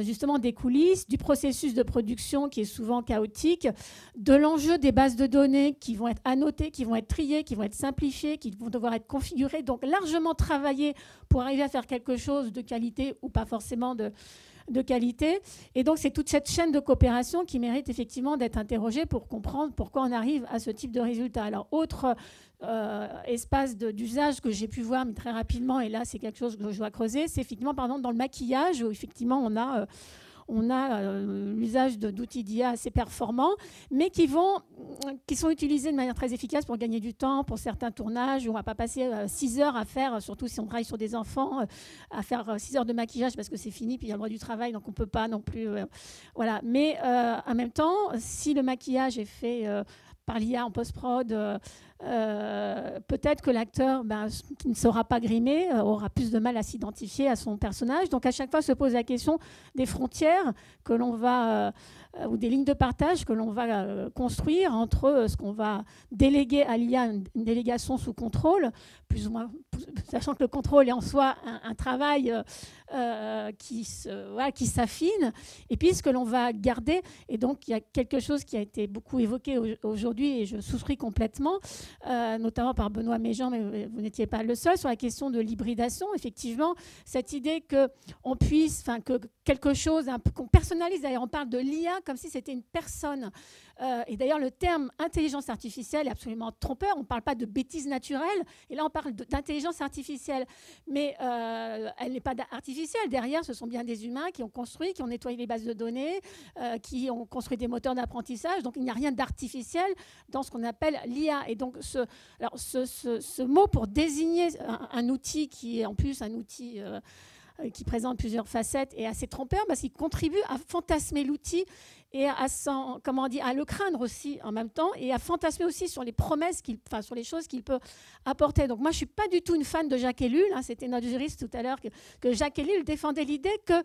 justement des coulisses, du processus de production qui est souvent chaotique, de l'enjeu des bases de données qui vont être annotées, qui vont être triées, qui vont être simplifiées, qui vont devoir être configurées, donc largement travaillées pour arriver à faire quelque chose de qualité ou pas forcément de qualité. Et donc, c'est toute cette chaîne de coopération qui mérite effectivement d'être interrogée pour comprendre pourquoi on arrive à ce type de résultat. Alors, autre espace d'usage que j'ai pu voir, mais très rapidement, et là, c'est quelque chose que je dois creuser, c'est effectivement, par exemple, dans le maquillage, où effectivement, on a l'usage d'outils d'IA assez performants, mais qui sont utilisés de manière très efficace pour gagner du temps, pour certains tournages, où on ne va pas passer 6 heures à faire, surtout si on travaille sur des enfants, à faire 6 heures de maquillage parce que c'est fini, puis il y a le droit du travail, donc on ne peut pas non plus... voilà. Mais en même temps, si le maquillage est fait par l'IA en post-prod, peut-être que l'acteur qui ne sera pas grimé aura plus de mal à s'identifier à son personnage. Donc à chaque fois se pose la question des frontières que l'on va ou des lignes de partage que l'on va construire entre ce qu'on va déléguer à l'IA, une délégation sous contrôle, plus ou moins, sachant que le contrôle est en soi un travail qui s'affine, et puis ce que l'on va garder. Et donc il y a quelque chose qui a été beaucoup évoqué aujourd'hui, et je souscris complètement, notamment par Benoît Méjean, mais vous n'étiez pas le seul, sur la question de l'hybridation. Effectivement, cette idée qu'on puisse, que quelque chose, qu'on personnalise, d'ailleurs on parle de l'IA comme si c'était une personne. Et d'ailleurs, le terme intelligence artificielle est absolument trompeur. On ne parle pas de bêtises naturelles, et là on parle d'intelligence artificielle. Mais elle n'est pas artificielle. Derrière, ce sont bien des humains qui ont construit, qui ont nettoyé les bases de données, qui ont construit des moteurs d'apprentissage. Donc il n'y a rien d'artificiel dans ce qu'on appelle l'IA. Et donc ce mot pour désigner un outil qui est en plus un outil qui présente plusieurs facettes est assez trompeur, parce qu'il contribue à fantasmer l'outil et à le craindre aussi en même temps, et à fantasmer aussi sur les promesses, sur les choses qu'il peut apporter. Donc moi, je ne suis pas du tout une fan de Jacques Ellul. C'était notre juriste tout à l'heure que Jacques Ellul défendait l'idée que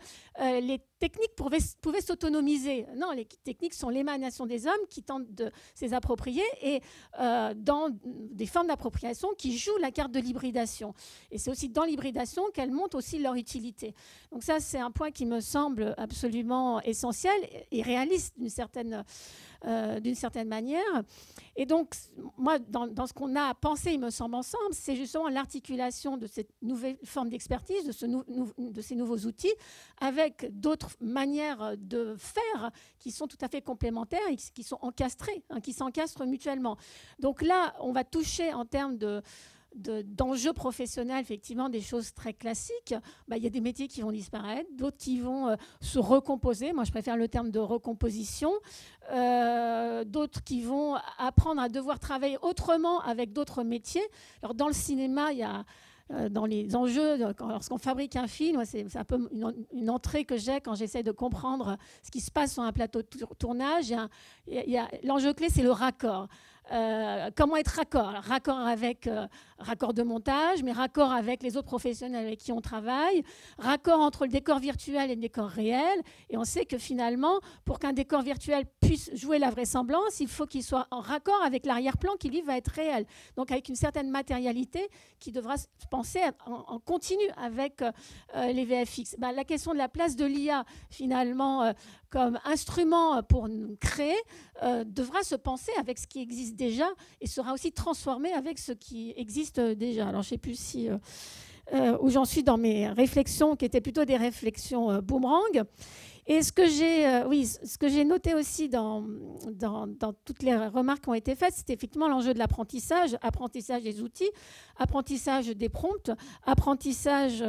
les techniques pouvaient s'autonomiser. Non, les techniques sont l'émanation des hommes qui tentent de s'y approprier, et dans des formes d'appropriation qui jouent la carte de l'hybridation. Et c'est aussi dans l'hybridation qu'elles montrent aussi leur utilité. Donc ça, c'est un point qui me semble absolument essentiel et réaliste d'une certaine manière. Et donc, moi, dans ce qu'on a pensé, il me semble, ensemble, c'est justement l'articulation de cette nouvelle forme d'expertise, de ces nouveaux outils, avec d'autres manières de faire qui sont tout à fait complémentaires et qui sont encastrées, qui s'encastrent mutuellement. Donc là, on va toucher en termes d'enjeux professionnels, effectivement, des choses très classiques. Il y a des métiers qui vont disparaître, d'autres qui vont se recomposer. Moi, je préfère le terme de recomposition. D'autres qui vont apprendre à devoir travailler autrement avec d'autres métiers. Alors, dans le cinéma, il y a dans les enjeux, lorsqu'on fabrique un film, c'est un peu une entrée que j'ai quand j'essaie de comprendre ce qui se passe sur un plateau de tournage. L'enjeu clé, c'est le raccord. Comment être raccord? Alors, raccord de montage, mais raccord avec les autres professionnels avec qui on travaille, raccord entre le décor virtuel et le décor réel. Et on sait que finalement, pour qu'un décor virtuel puisse jouer la vraisemblance, il faut qu'il soit en raccord avec l'arrière-plan qui, lui, va être réel. Donc avec une certaine matérialité qui devra se penser en continu avec les VFX. La question de la place de l'IA, finalement, comme instrument pour nous créer, devra se penser avec ce qui existe déjà, et sera aussi transformé avec ce qui existe déjà. Alors, je ne sais plus où j'en suis dans mes réflexions, qui étaient plutôt des réflexions boomerang. Et ce que j'ai noté aussi dans toutes les remarques qui ont été faites, c'était effectivement l'enjeu de l'apprentissage, apprentissage des outils, apprentissage des prompts, apprentissage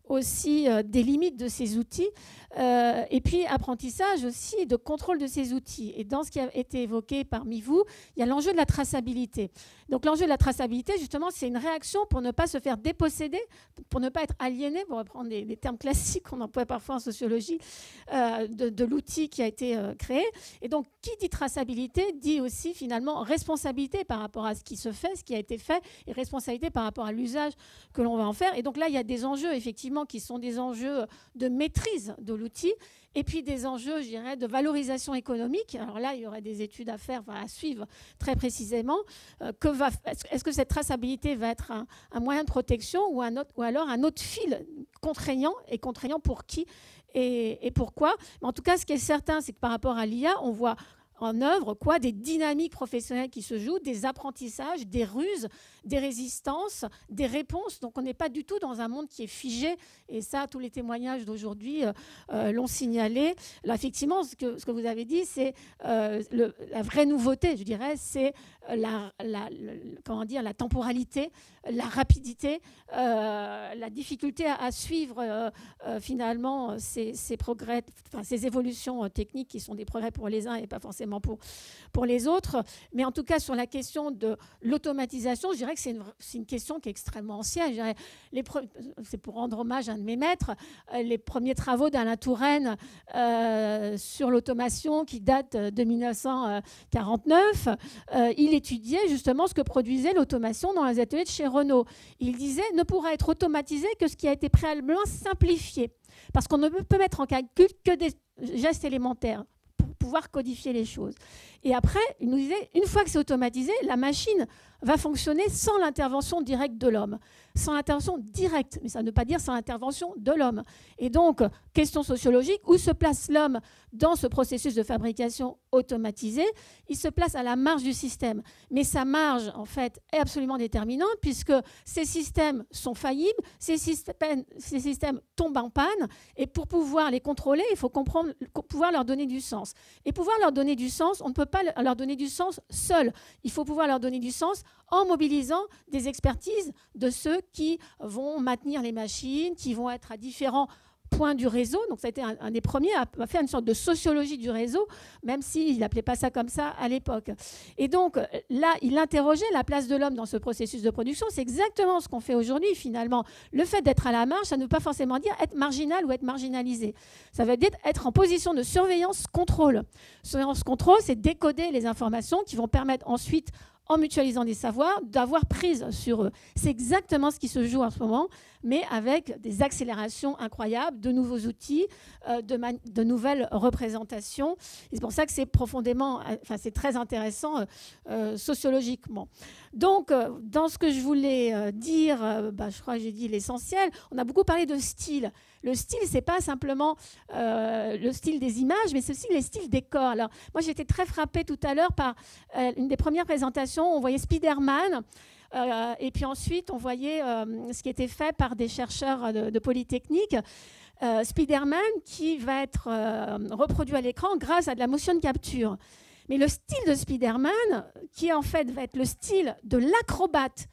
aussi des limites de ces outils, et puis apprentissage aussi de contrôle de ces outils. Et dans ce qui a été évoqué parmi vous, il y a l'enjeu de la traçabilité. Donc l'enjeu de la traçabilité, justement, c'est une réaction pour ne pas se faire déposséder, pour ne pas être aliéné, pour reprendre des termes classiques qu'on emploie parfois en sociologie, de l'outil qui a été créé. Et donc, qui dit traçabilité dit aussi finalement responsabilité par rapport à ce qui se fait, ce qui a été fait, et responsabilité par rapport à l'usage que l'on va en faire. Et donc là, il y a des enjeux, effectivement, qui sont des enjeux de maîtrise de l'outil, et puis des enjeux, je dirais, de valorisation économique. Alors là, il y aurait des études à faire, à suivre très précisément. Est-ce que cette traçabilité va être un moyen de protection ou alors un autre fil contraignant, et contraignant pour qui et pourquoi? Mais en tout cas, ce qui est certain, c'est que par rapport à l'IA, on voit en œuvre des dynamiques professionnelles qui se jouent, des apprentissages, des ruses, des résistances, des réponses. Donc on n'est pas du tout dans un monde qui est figé, et ça, tous les témoignages d'aujourd'hui l'ont signalé. Là, effectivement, ce que vous avez dit, c'est la vraie nouveauté, je dirais, c'est la temporalité, la rapidité, la difficulté à suivre finalement ces progrès, ces évolutions techniques qui sont des progrès pour les uns et pas forcément pour les autres. Mais en tout cas, sur la question de l'automatisation, je dirais que c'est une question qui est extrêmement ancienne. Je dirais, c'est pour rendre hommage à un de mes maîtres, les premiers travaux d'Alain Touraine sur l'automation qui datent de 1949. Il étudiait justement ce que produisait l'automation dans les ateliers de chez Renault. Il disait ne pourra être automatisé que ce qui a été préalablement simplifié. Parce qu'on ne peut mettre en calcul que des gestes élémentaires pour pouvoir codifier les choses. Et après, il nous disait, une fois que c'est automatisé, la machine va fonctionner sans l'intervention directe de l'homme. Sans l'intervention directe, mais ça ne veut pas dire sans l'intervention de l'homme. Et donc, question sociologique, où se place l'homme dans ce processus de fabrication automatisé? Il se place à la marge du système. Mais sa marge, en fait, est absolument déterminante, puisque ces systèmes sont faillibles, ces systèmes tombent en panne, et pour pouvoir les contrôler, il faut pouvoir leur donner du sens. Et pouvoir leur donner du sens, on ne peut pas leur donner du sens seul. Il faut pouvoir leur donner du sens en mobilisant des expertises de ceux qui vont maintenir les machines, qui vont être à différents points du réseau. Donc ça a été un des premiers à faire une sorte de sociologie du réseau, même s'il n'appelait pas ça comme ça à l'époque. Et donc là, il interrogeait la place de l'homme dans ce processus de production. C'est exactement ce qu'on fait aujourd'hui finalement. Le fait d'être à la marge, ça ne veut pas forcément dire être marginal ou être marginalisé. Ça veut dire être en position de surveillance-contrôle. Surveillance-contrôle, c'est décoder les informations qui vont permettre ensuite, en mutualisant des savoirs, d'avoir prise sur eux. C'est exactement ce qui se joue en ce moment, mais avec des accélérations incroyables, de nouveaux outils, de nouvelles représentations. Et c'est pour ça que c'est c'est très intéressant sociologiquement. Donc, dans ce que je voulais dire, je crois que j'ai dit l'essentiel. On a beaucoup parlé de style. Le style, ce n'est pas simplement le style des images, mais c'est aussi les styles des corps. Alors, moi, j'étais très frappée tout à l'heure par une des premières présentations. On voyait Spider-Man. Et puis ensuite, on voyait ce qui était fait par des chercheurs de Polytechnique. Spider-Man qui va être reproduit à l'écran grâce à de la motion capture. Mais le style de Spider-Man, qui en fait va être le style de l'acrobate,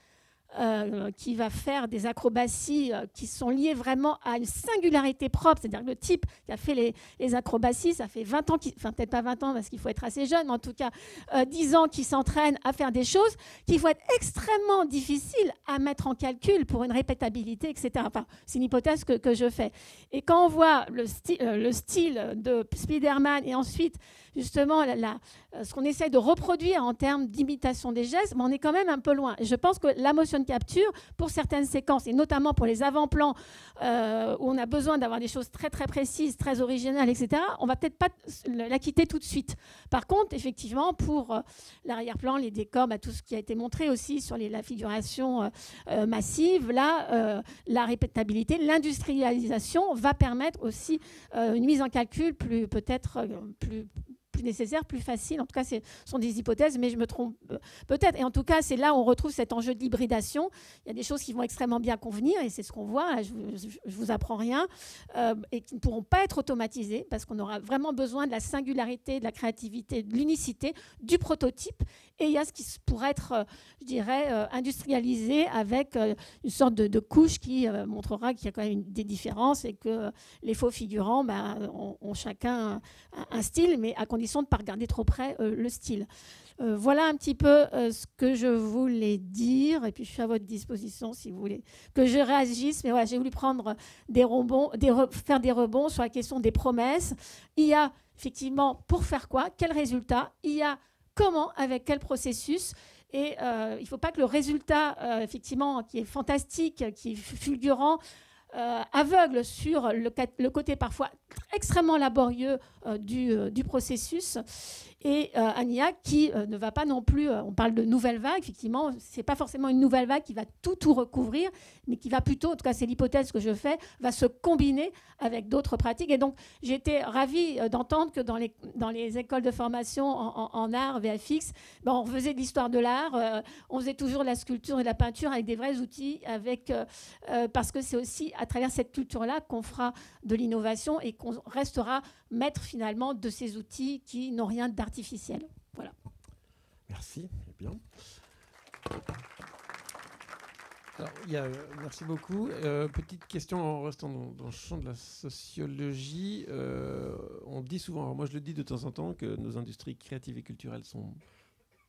qui va faire des acrobaties qui sont liées vraiment à une singularité propre, c'est-à-dire que le type qui a fait les acrobaties, ça fait 20 ans, peut-être pas 20 ans parce qu'il faut être assez jeune, mais en tout cas 10 ans qu'il s'entraîne à faire des choses qui vont être extrêmement difficiles à mettre en calcul pour une répétabilité, etc. Enfin, c'est une hypothèse que je fais. Et quand on voit le style de Spider-Man et ensuite justement ce qu'on essaie de reproduire en termes d'imitation des gestes, mais on est quand même un peu loin. Et je pense que la motion capture, pour certaines séquences, et notamment pour les avant-plans, où on a besoin d'avoir des choses très très précises, très originales, etc., on va peut-être pas la quitter tout de suite. Par contre, effectivement, pour l'arrière-plan, les décors, tout ce qui a été montré aussi sur la figuration massive, là, la répétabilité, l'industrialisation va permettre aussi une mise en calcul peut-être plus plus nécessaire, plus facile. En tout cas, ce sont des hypothèses, mais je me trompe peut-être. Et en tout cas, c'est là où on retrouve cet enjeu de l'hybridation. Il y a des choses qui vont extrêmement bien convenir, et c'est ce qu'on voit. Là, je vous apprends rien, et qui ne pourront pas être automatisées parce qu'on aura vraiment besoin de la singularité, de la créativité, de l'unicité, du prototype. Et il y a ce qui pourrait être, je dirais, industrialisé avec une sorte de couche qui montrera qu'il y a quand même des différences et que les faux figurants ont chacun un style, mais à condition de ne pas regarder trop près le style. Voilà un petit peu ce que je voulais dire. Et puis, je suis à votre disposition si vous voulez que je réagisse. Mais voilà, j'ai voulu prendre faire des rebonds sur la question des promesses. Il y a effectivement pour faire quoi, quel résultat, il y a comment, avec quel processus. Et il ne faut pas que le résultat, effectivement, qui est fantastique, qui est fulgurant, aveugle sur le côté parfois extrêmement laborieux du processus. Et Ania qui ne va pas non plus, on parle de nouvelle vague, effectivement, ce n'est pas forcément une nouvelle vague qui va tout recouvrir, mais qui va plutôt, en tout cas c'est l'hypothèse que je fais, va se combiner avec d'autres pratiques. Et donc j'ai été ravie d'entendre que dans les écoles de formation en art, VFX, on faisait de l'histoire de l'art, on faisait toujours la sculpture et la peinture avec des vrais outils, parce que c'est aussi à travers cette culture-là qu'on fera de l'innovation et qu'on restera maître finalement de ces outils qui n'ont rien d'artificiel. Voilà. Merci. Bien. Alors, merci beaucoup. Petite question en restant dans le champ de la sociologie. On dit souvent, alors moi je le dis de temps en temps, que nos industries créatives et culturelles sont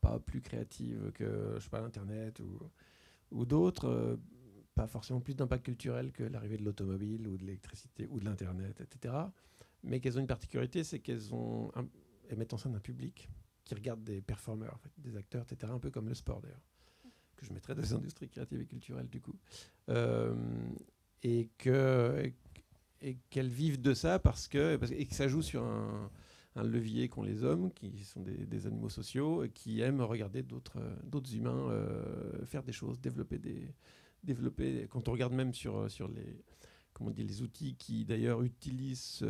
pas plus créatives que, je sais pas, l'Internet ou d'autres. Pas forcément plus d'impact culturel que l'arrivée de l'automobile ou de l'électricité ou de l'Internet, etc. Mais qu'elles ont une particularité, c'est qu'elles mettent en scène un public qui regarde des performeurs, en fait, des acteurs, etc. Un peu comme le sport, d'ailleurs, que je mettrais dans les industries créatives et culturelles, du coup. Et qu'elles vivent de ça et que ça joue sur un levier qu'ont les hommes, qui sont des animaux sociaux, et qui aiment regarder d'autres humains faire des choses, développer. Quand on regarde même sur les outils qui d'ailleurs utilisent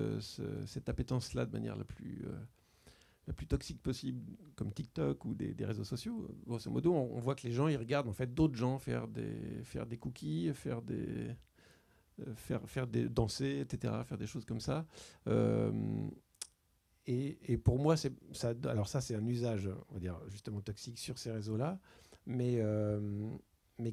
cette appétence-là de manière la plus toxique possible, comme TikTok ou des réseaux sociaux, grosso modo, on voit que les gens ils regardent en fait d'autres gens faire des cookies, danser, etc., faire des choses comme ça. Et pour moi, alors ça c'est un usage, on va dire justement toxique sur ces réseaux-là, mais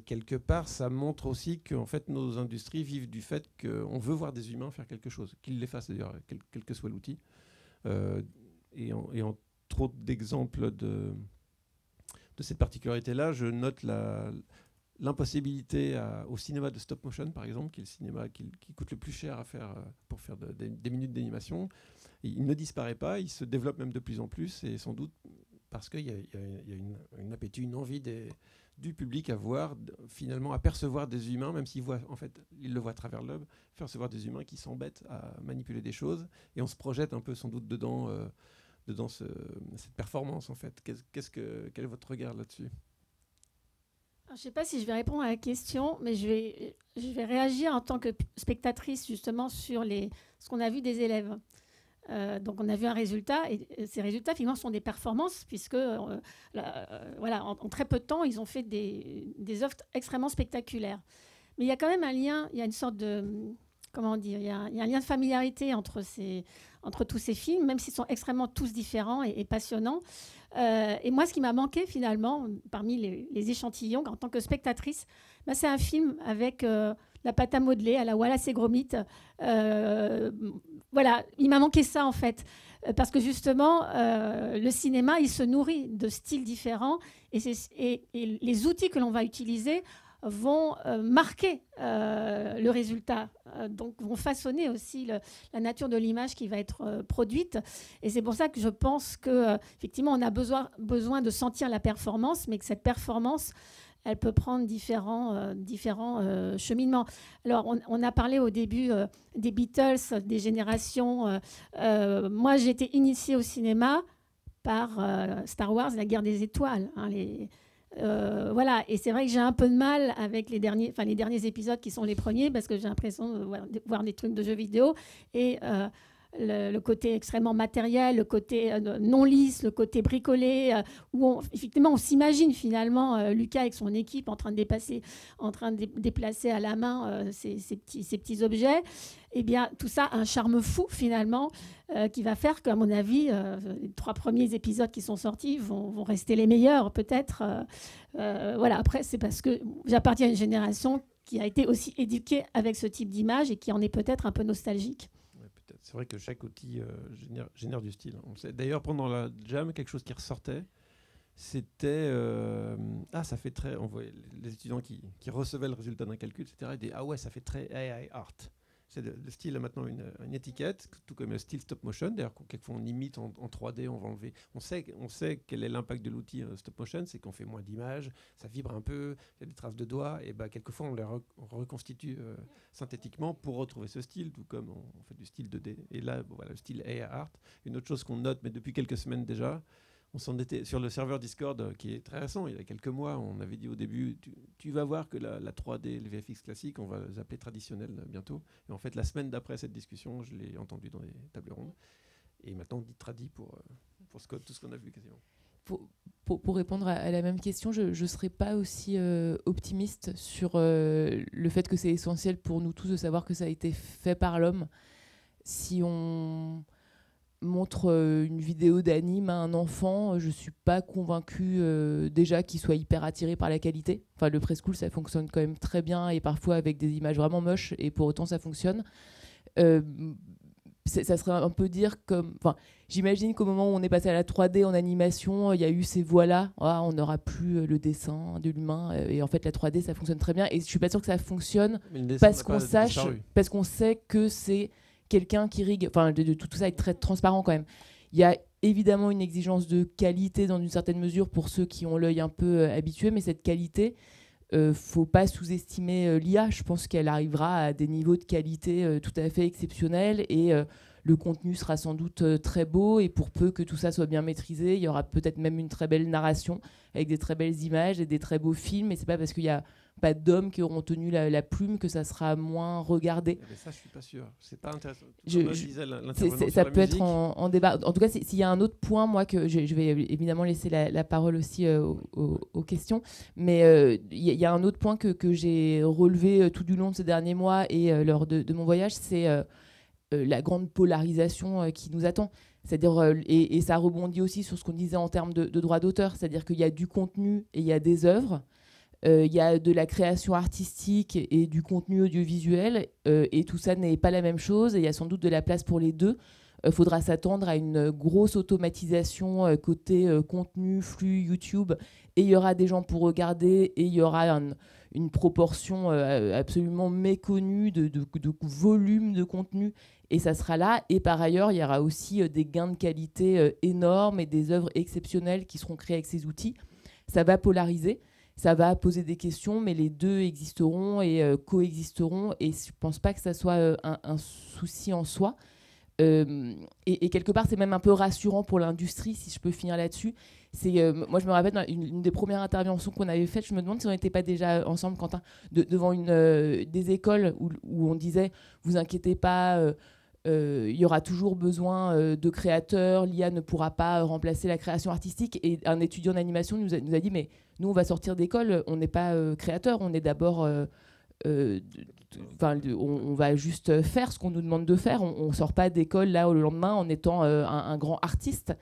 quelque part, ça montre aussi que en fait, nos industries vivent du fait qu'on veut voir des humains faire quelque chose, qu'ils les fassent d'ailleurs, quel que soit l'outil. Et entre autres d'exemples de cette particularité-là, je note l'impossibilité au cinéma de stop motion, par exemple, qui est le cinéma qui coûte le plus cher à faire pour faire des minutes d'animation. Il ne disparaît pas, il se développe même de plus en plus, et sans doute parce qu'il y a une appétit, une envie du public à voir, finalement, à percevoir des humains, même s'ils voient, en fait, ils le voient à travers l'œil, percevoir des humains qui s'embêtent à manipuler des choses, et on se projette un peu, sans doute, dedans cette performance, en fait. Quel est votre regard là-dessus ? Je ne sais pas si je vais répondre à la question, mais je vais réagir en tant que spectatrice, justement, sur ce qu'on a vu des élèves. Donc on a vu un résultat, et ces résultats finalement sont des performances, puisque en très peu de temps ils ont fait des œuvres extrêmement spectaculaires. Mais il y a quand même un lien, il y a une sorte de, comment dire, il y a un lien de familiarité entre tous ces films, même s'ils sont extrêmement tous différents et passionnants. Et moi, ce qui m'a manqué finalement parmi les échantillons en tant que spectatrice, c'est un film avec la pâte à modeler à la Wallace et Gromit. Voilà, il m'a manqué ça en fait, parce que justement, le cinéma, il se nourrit de styles différents, et les outils que l'on va utiliser vont marquer le résultat, donc vont façonner aussi la nature de l'image qui va être produite. Et c'est pour ça que je pense qu'effectivement, on a besoin de sentir la performance, mais que cette performance, elle peut prendre différents cheminements. Alors, on a parlé au début des Beatles, des générations. Moi, j'ai été initiée au cinéma par Star Wars, la guerre des étoiles. Voilà, et c'est vrai que j'ai un peu de mal avec les derniers épisodes qui sont les premiers, parce que j'ai l'impression de voir des trucs de jeux vidéo. Et le côté extrêmement matériel, le côté non lisse, le côté bricolé, où effectivement on s'imagine finalement Lucas avec son équipe en train de déplacer à la main ces petits objets. Eh bien, tout ça a un charme fou finalement qui va faire qu'à mon avis, les 3 premiers épisodes qui sont sortis vont rester les meilleurs peut-être. Voilà. Après, c'est parce que j'appartiens à une génération qui a été aussi éduquée avec ce type d'image et qui en est peut-être un peu nostalgique. C'est vrai que chaque outil génère du style. D'ailleurs, pendant la jam, quelque chose qui ressortait, c'était... ça fait très... On voyait les étudiants qui recevaient le résultat d'un calcul, etc. Ils disaient « Ah ouais, ça fait très AI art ». Le style a maintenant une étiquette, tout comme le style stop motion. D'ailleurs, quelquefois on imite en 3D, on va enlever. On sait quel est l'impact de l'outil stop motion, c'est qu'on fait moins d'images, ça vibre un peu, il y a des traces de doigts, et quelquefois on les reconstitue synthétiquement pour retrouver ce style, tout comme on fait du style 2D. Et là, voilà, le style AI art. Une autre chose qu'on note, mais depuis quelques semaines déjà, on s'en était sur le serveur Discord qui est très récent, il y a quelques mois, on avait dit au début, tu vas voir que la 3D, le VFX classique, on va les appeler traditionnels bientôt. Et en fait, la semaine d'après cette discussion, je l'ai entendu dans les tables rondes. Et maintenant, on dit tradi pour tout ce qu'on a vu quasiment. Pour répondre à la même question, je ne serais pas aussi optimiste sur le fait que c'est essentiel pour nous tous de savoir que ça a été fait par l'homme. Si on montre une vidéo d'anime à un enfant, je ne suis pas convaincue déjà qu'il soit hyper attiré par la qualité. Enfin, le preschool, ça fonctionne quand même très bien et parfois avec des images vraiment moches et pour autant ça fonctionne. Ça serait un peu dire comme... Enfin, j'imagine qu'au moment où on est passé à la 3D en animation, il y a eu ces voix-là. On n'aura plus le dessin de l'humain. Et en fait, la 3D, ça fonctionne très bien. Et je ne suis pas sûre que ça fonctionne parce qu'on sait que c'est quelqu'un qui rigue, enfin tout ça est très transparent quand même. Il y a évidemment une exigence de qualité dans une certaine mesure pour ceux qui ont l'œil un peu habitué, mais cette qualité, faut pas sous-estimer l'IA. Je pense qu'elle arrivera à des niveaux de qualité tout à fait exceptionnels et le contenu sera sans doute très beau et pour peu que tout ça soit bien maîtrisé, il y aura peut-être même une très belle narration avec des très belles images et des très beaux films et c'est pas parce qu'il y a pas d'hommes qui auront tenu la plume que ça sera moins regardé. Mais ça, je suis pas sûr. C'est pas intéressant. Ça peut être en débat. En tout cas, s'il y a un autre point, moi, que je vais évidemment laisser la parole aussi aux questions, mais il y a un autre point que j'ai relevé tout du long de ces derniers mois et lors de mon voyage, c'est la grande polarisation qui nous attend. C'est-à-dire, et ça rebondit aussi sur ce qu'on disait en termes de droits d'auteur, c'est-à-dire qu'il y a du contenu et il y a des œuvres. Il y a de la création artistique et du contenu audiovisuel et tout ça n'est pas la même chose et il y a sans doute de la place pour les deux. Faudra s'attendre à une grosse automatisation côté contenu, flux YouTube et il y aura des gens pour regarder et il y aura une proportion absolument méconnue de volume de contenu et ça sera là. Et par ailleurs, il y aura aussi des gains de qualité énormes et des œuvres exceptionnelles qui seront créées avec ces outils. Ça va polariser. Ça va poser des questions, mais les deux existeront et coexisteront. Et je ne pense pas que ça soit un souci en soi. Et quelque part, c'est même un peu rassurant pour l'industrie, si je peux finir là-dessus. Moi, je me rappelle, une des premières interventions qu'on avait faites, je me demande si on n'était pas déjà ensemble, Quentin, devant des écoles où on disait « Vous inquiétez pas, il y aura toujours besoin de créateurs, l'IA ne pourra pas remplacer la création artistique. » Et un étudiant d'animation nous a dit « Mais nous, on va sortir d'école, on n'est pas créateur, on est d'abord... on va juste faire ce qu'on nous demande de faire. On ne sort pas d'école là le lendemain en étant un grand artiste. »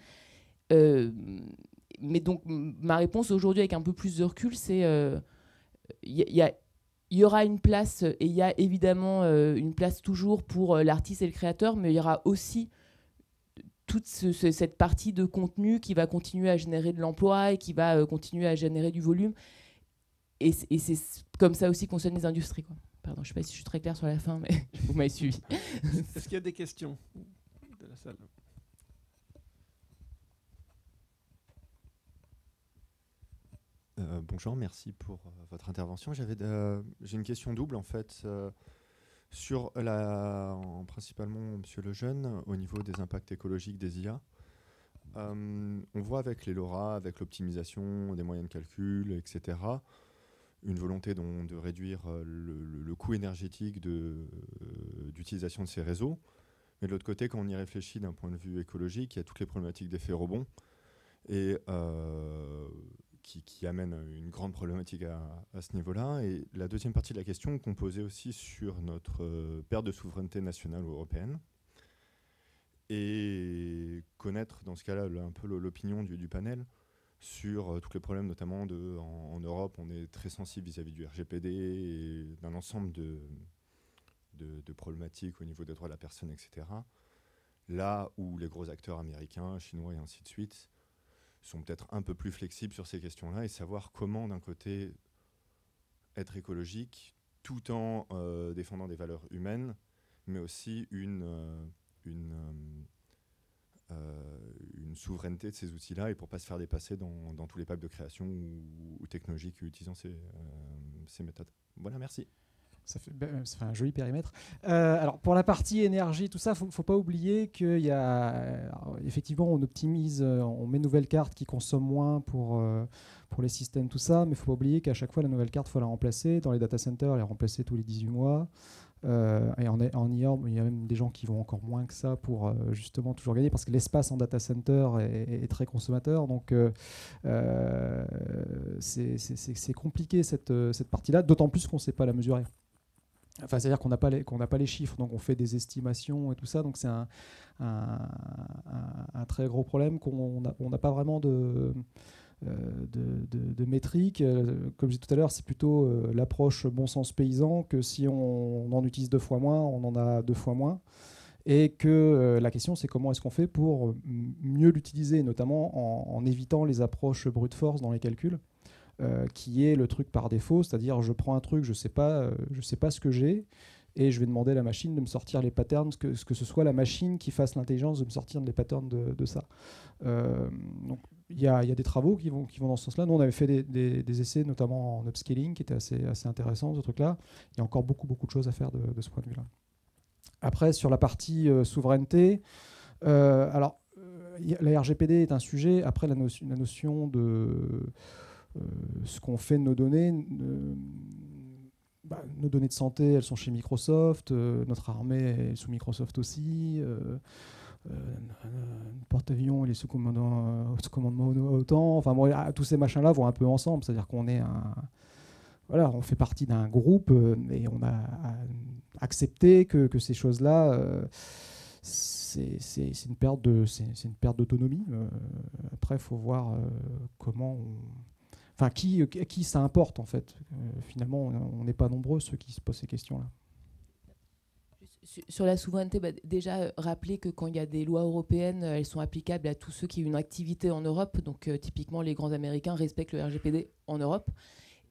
Mais donc, ma réponse aujourd'hui, avec un peu plus de recul, c'est il y aura une place, et il y a évidemment une place toujours pour l'artiste et le créateur, mais il y aura aussi toute cette partie de contenu qui va continuer à générer de l'emploi et qui va continuer à générer du volume. Et c'est comme ça aussi fonctionnent les industries, quoi. Pardon, je ne sais pas si je suis très claire sur la fin, mais vous m'avez suivi. Est-ce qu'il y a des questions de la salle ? Bonjour, merci pour votre intervention. J'ai une question double en fait sur principalement Monsieur Lejeune au niveau des impacts écologiques des IA. On voit avec les LoRa, avec l'optimisation des moyens de calcul, etc., une volonté de réduire le coût énergétique d'utilisation de ces réseaux. Mais de l'autre côté, quand on y réfléchit d'un point de vue écologique, il y a toutes les problématiques d'effet rebond et qui amènent une grande problématique à ce niveau-là. Et la deuxième partie de la question qu'on posait aussi sur notre perte de souveraineté nationale ou européenne, et connaître dans ce cas-là un peu l'opinion du panel sur tous les problèmes, notamment en Europe, on est très sensible vis-à-vis du RGPD et d'un ensemble de problématiques au niveau des droits de la personne, etc. Là où les gros acteurs américains, chinois et ainsi de suite sont peut-être un peu plus flexibles sur ces questions-là et savoir comment, d'un côté, être écologique tout en défendant des valeurs humaines, mais aussi une souveraineté de ces outils-là et pour ne pas se faire dépasser dans tous les packs de création ou technologiques utilisant ces méthodes. Voilà, merci. Ça fait un joli périmètre. Alors pour la partie énergie, tout ça, faut pas oublier qu'il y a effectivement on optimise, on met une nouvelle carte qui consomme moins pour les systèmes, tout ça, mais faut pas oublier qu'à chaque fois la nouvelle carte, faut la remplacer. Dans les data centers, elle est remplacée tous les 18 mois. Et en IA, il y a même des gens qui vont encore moins que ça pour justement toujours gagner, parce que l'espace en data center est très consommateur. Donc c'est compliqué cette partie-là, d'autant plus qu'on ne sait pas la mesurer. Enfin, c'est-à-dire qu'on n'a pas les chiffres, donc on fait des estimations et tout ça. Donc c'est un très gros problème qu'on n'a pas vraiment de métriques. Comme je disais tout à l'heure, c'est plutôt l'approche bon sens paysan, que si on en utilise 2 fois moins, on en a 2 fois moins. Et que la question, c'est comment est-ce qu'on fait pour mieux l'utiliser, notamment en évitant les approches brute force dans les calculs. Qui est le truc par défaut, c'est-à-dire je prends un truc, je sais pas ce que j'ai, et je vais demander à la machine de me sortir les patterns, que ce soit la machine qui fasse l'intelligence de me sortir les patterns de ça. Donc il y a des travaux qui vont dans ce sens-là. Nous, on avait fait des essais, notamment en upscaling, qui étaient assez intéressants, ce truc-là. Il y a encore beaucoup de choses à faire de ce point de vue-là. Après, sur la partie souveraineté, alors la RGPD est un sujet. Après, la notion de ce qu'on fait de nos données, nos données de santé, elles sont chez Microsoft, notre armée est sous Microsoft aussi, le porte-avions, il est sous commandement OTAN, enfin bon, tous ces machins-là vont un peu ensemble, c'est-à-dire qu'on est on fait partie d'un groupe et on a accepté que ces choses-là, c'est une perte d'autonomie. Après, il faut voir comment Enfin, qui ça importe en fait. Finalement, on n'est pas nombreux ceux qui se posent ces questions-là. Sur la souveraineté, déjà rappeler que quand il y a des lois européennes, elles sont applicables à tous ceux qui ont une activité en Europe. Donc typiquement, les grands Américains respectent le RGPD en Europe.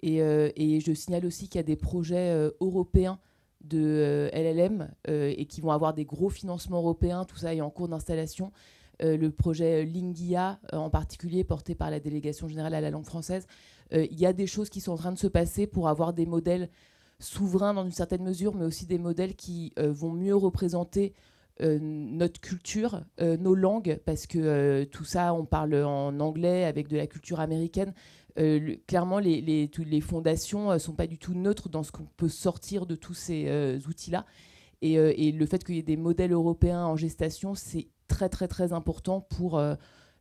Et je signale aussi qu'il y a des projets européens de LLM et qui vont avoir des gros financements européens. Tout ça est en cours d'installation. Le projet Lingia, en particulier porté par la délégation générale à la langue française. Il y a des choses qui sont en train de se passer pour avoir des modèles souverains dans une certaine mesure, mais aussi des modèles qui vont mieux représenter notre culture, nos langues, parce que tout ça, on parle en anglais avec de la culture américaine. Clairement, les fondations ne sont pas du tout neutres dans ce qu'on peut sortir de tous ces outils-là. Et le fait qu'il y ait des modèles européens en gestation, c'est très très très important pour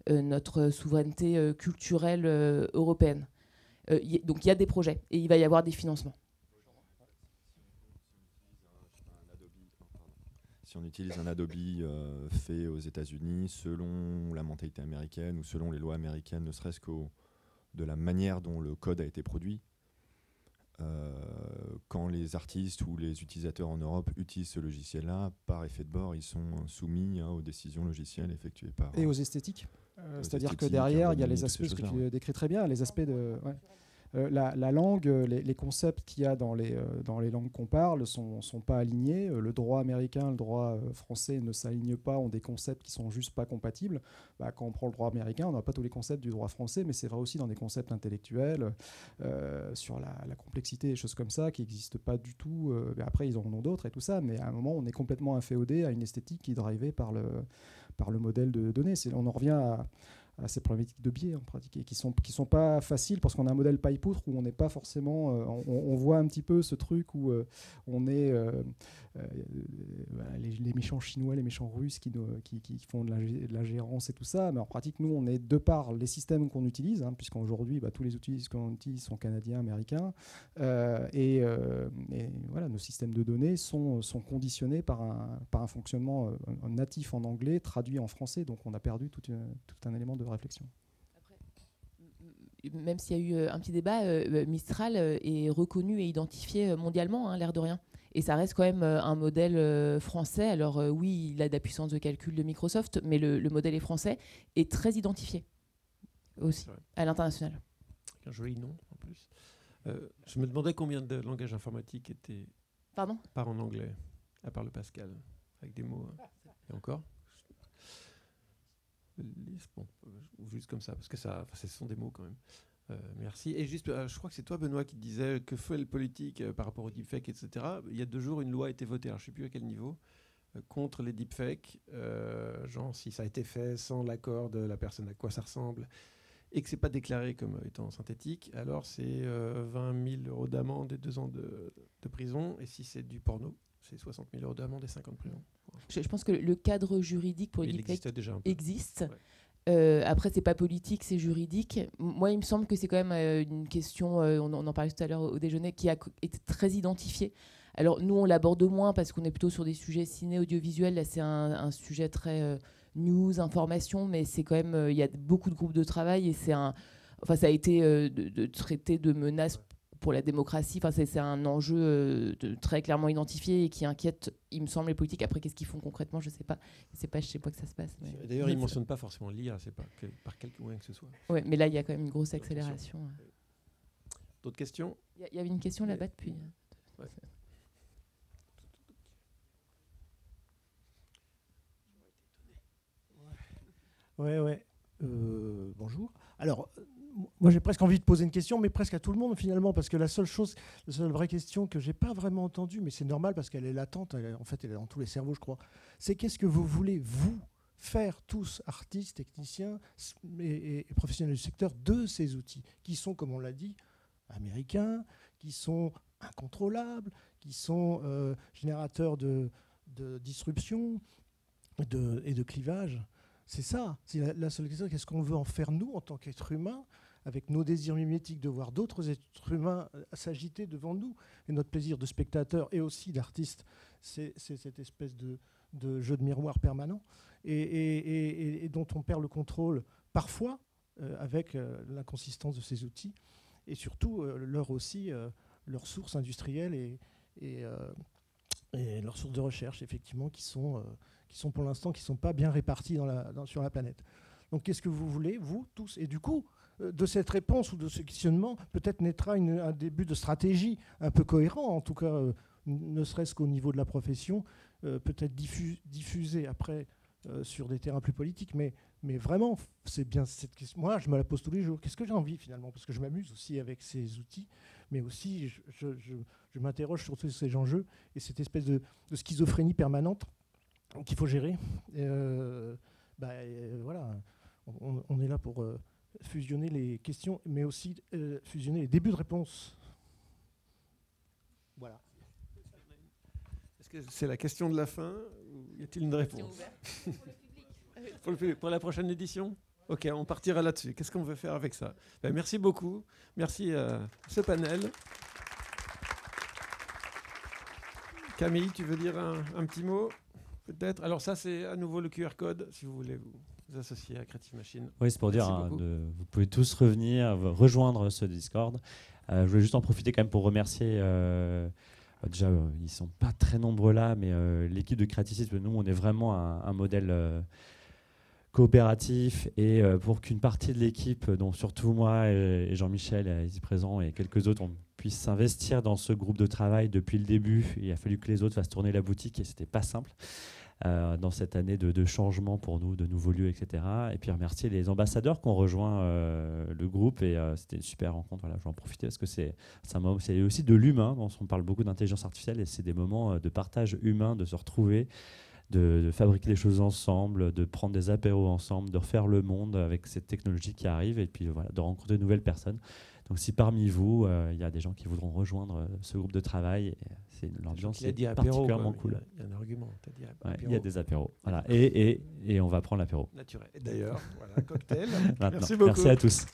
notre souveraineté culturelle européenne. Donc il y a des projets et il va y avoir des financements. Si on utilise un Adobe fait aux États-Unis selon la mentalité américaine ou selon les lois américaines, ne serait-ce que de la manière dont le code a été produit, quand les artistes ou les utilisateurs en Europe utilisent ce logiciel-là, par effet de bord, ils sont soumis aux décisions logicielles effectuées par... Et aux esthétiques. C'est-à-dire que derrière, il y a les aspects, ce que tu décris très bien, les aspects de... Ouais. La langue, les concepts qu'il y a dans les langues qu'on parle ne sont pas alignés. Le droit américain, le droit français ne s'alignent pas, ont des concepts qui ne sont juste pas compatibles. Quand on prend le droit américain, on n'a pas tous les concepts du droit français, mais c'est vrai aussi dans des concepts intellectuels, sur la complexité, des choses comme ça, qui n'existent pas du tout. Après, ils en ont d'autres et tout ça, mais à un moment, on est complètement inféodé à une esthétique qui est drivée par le modèle de données. On en revient à ces problématiques de biais en pratique, et qui sont pas faciles parce qu'on a un modèle paille-poutre où on n'est pas forcément, on voit un petit peu ce truc où on est les méchants chinois, les méchants russes qui font de la gérance et tout ça, mais en pratique nous on est de par les systèmes qu'on utilise, hein, puisqu'aujourd'hui tous les outils qu'on utilise sont canadiens, américains, et voilà, nos systèmes de données sont conditionnés par un fonctionnement natif en anglais, traduit en français, donc on a perdu tout un élément de réflexion. Après, même s'il y a eu un petit débat, Mistral est reconnu et identifié mondialement, hein, l'air de rien. Et ça reste quand même un modèle français. Alors oui, il a de la puissance de calcul de Microsoft, mais le modèle est français et très identifié aussi à l'international. Un joli nom en plus. Je me demandais combien de langages informatiques étaient pas en anglais, à part le Pascal, avec des mots. Et encore bon, juste comme ça, parce que ce sont des mots quand même. Merci. Et juste, je crois que c'est toi, Benoît, qui disait que fait le politique par rapport aux deepfakes, etc. Il y a 2 jours, une loi a été votée, alors je ne sais plus à quel niveau, contre les deepfakes, genre si ça a été fait sans l'accord de la personne à quoi ça ressemble, et que ce n'est pas déclaré comme étant synthétique, alors c'est 20 000 € d'amende et 2 ans de prison, et si c'est du porno, c'est 60 000 € d'amende et 5 ans de prison. Je pense que le cadre juridique pour les deepfakes existe. Après, c'est pas politique, c'est juridique. Moi, il me semble que c'est quand même une question, on en parlait tout à l'heure au déjeuner, qui a été très identifiée. Alors, nous, on l'aborde moins parce qu'on est plutôt sur des sujets ciné, audiovisuels. Là, c'est un sujet très news, information, mais c'est quand même, il y a beaucoup de groupes de travail et ça a été de traiter de menaces pour la démocratie. Enfin, c'est un enjeu très clairement identifié et qui inquiète, il me semble, les politiques. Après, qu'est-ce qu'ils font concrètement, je sais pas. C'est pas chez moi que ça se passe. Mais... D'ailleurs, ils ne mentionnent pas forcément l'IA, c'est pas par quelque moyen que ce soit. Oui, mais là, il y a quand même une grosse accélération. D'autres questions ? Il y avait une question là-bas depuis. Ouais. Ouais. Bonjour. Alors, moi j'ai presque envie de poser une question, mais presque à tout le monde finalement, parce que la seule vraie question que j'ai pas vraiment entendue, mais c'est normal parce qu'elle est latente, elle est dans tous les cerveaux, je crois, c'est qu'est-ce que vous voulez, vous, faire tous, artistes, techniciens et professionnels du secteur, de ces outils, qui sont, comme on l'a dit, américains, qui sont incontrôlables, qui sont générateurs de disruption et de clivage. C'est ça, c'est la seule question. Qu'est-ce qu'on veut en faire, nous, en tant qu'êtres humains, avec nos désirs mimétiques de voir d'autres êtres humains s'agiter devant nous, et notre plaisir de spectateur et aussi d'artiste, c'est cette espèce de jeu de miroir permanent, et dont on perd le contrôle parfois avec l'inconsistance de ces outils, et surtout leurs sources industrielles et leurs sources de recherche, effectivement, qui sont pour l'instant pas bien réparties sur la planète. Donc qu'est-ce que vous voulez, vous tous? Et du coup, de cette réponse ou de ce questionnement, peut-être naîtra un début de stratégie un peu cohérent, en tout cas, ne serait-ce qu'au niveau de la profession, peut-être diffusée après sur des terrains plus politiques, mais vraiment, c'est bien cette question. Moi, je me la pose tous les jours. Qu'est-ce que j'ai envie, finalement? Parce que je m'amuse aussi avec ces outils, mais aussi, je m'interroge sur tous ces enjeux et cette espèce de schizophrénie permanente qu'il faut gérer. Voilà, on est là pour fusionner les questions, mais aussi fusionner les débuts de réponse. Voilà. Est-ce que c'est la question de la fin ou y a-t-il une réponse pour la prochaine édition? Ok, on partira là-dessus. Qu'est-ce qu'on veut faire avec ça? Merci beaucoup. Merci à ce panel. Camille, tu veux dire un petit mot? Peut-être. Alors ça, c'est à nouveau le QR code, si vous voulez vous associer à Creative Machine. Oui, c'est pour dire, vous pouvez tous rejoindre ce Discord. Je voulais juste en profiter quand même pour remercier, déjà, ils ne sont pas très nombreux là, mais l'équipe de Creaticisme, nous, on est vraiment un modèle coopératif, et pour qu'une partie de l'équipe, dont surtout moi et Jean-Michel ici présent et quelques autres, on puisse s'investir dans ce groupe de travail depuis le début. Il a fallu que les autres fassent tourner la boutique et c'était pas simple dans cette année de changement pour nous, de nouveaux lieux, etc. Et puis remercier les ambassadeurs qui ont rejoint le groupe, et c'était une super rencontre. Voilà, je vais en profiter parce que c'est aussi de l'humain, dont on parle beaucoup d'intelligence artificielle, et c'est des moments de partage humain, de se retrouver, de fabriquer les choses ensemble, de prendre des apéros ensemble, de refaire le monde avec cette technologie qui arrive et puis voilà, de rencontrer de nouvelles personnes. Donc si parmi vous, il y a des gens qui voudront rejoindre ce groupe de travail, c'est l'ambiance est particulièrement cool. Il y a un argument. Il y a des apéros. Voilà. Et on va prendre l'apéro. Naturel. Et d'ailleurs, voilà, cocktail. Merci beaucoup. Merci à tous.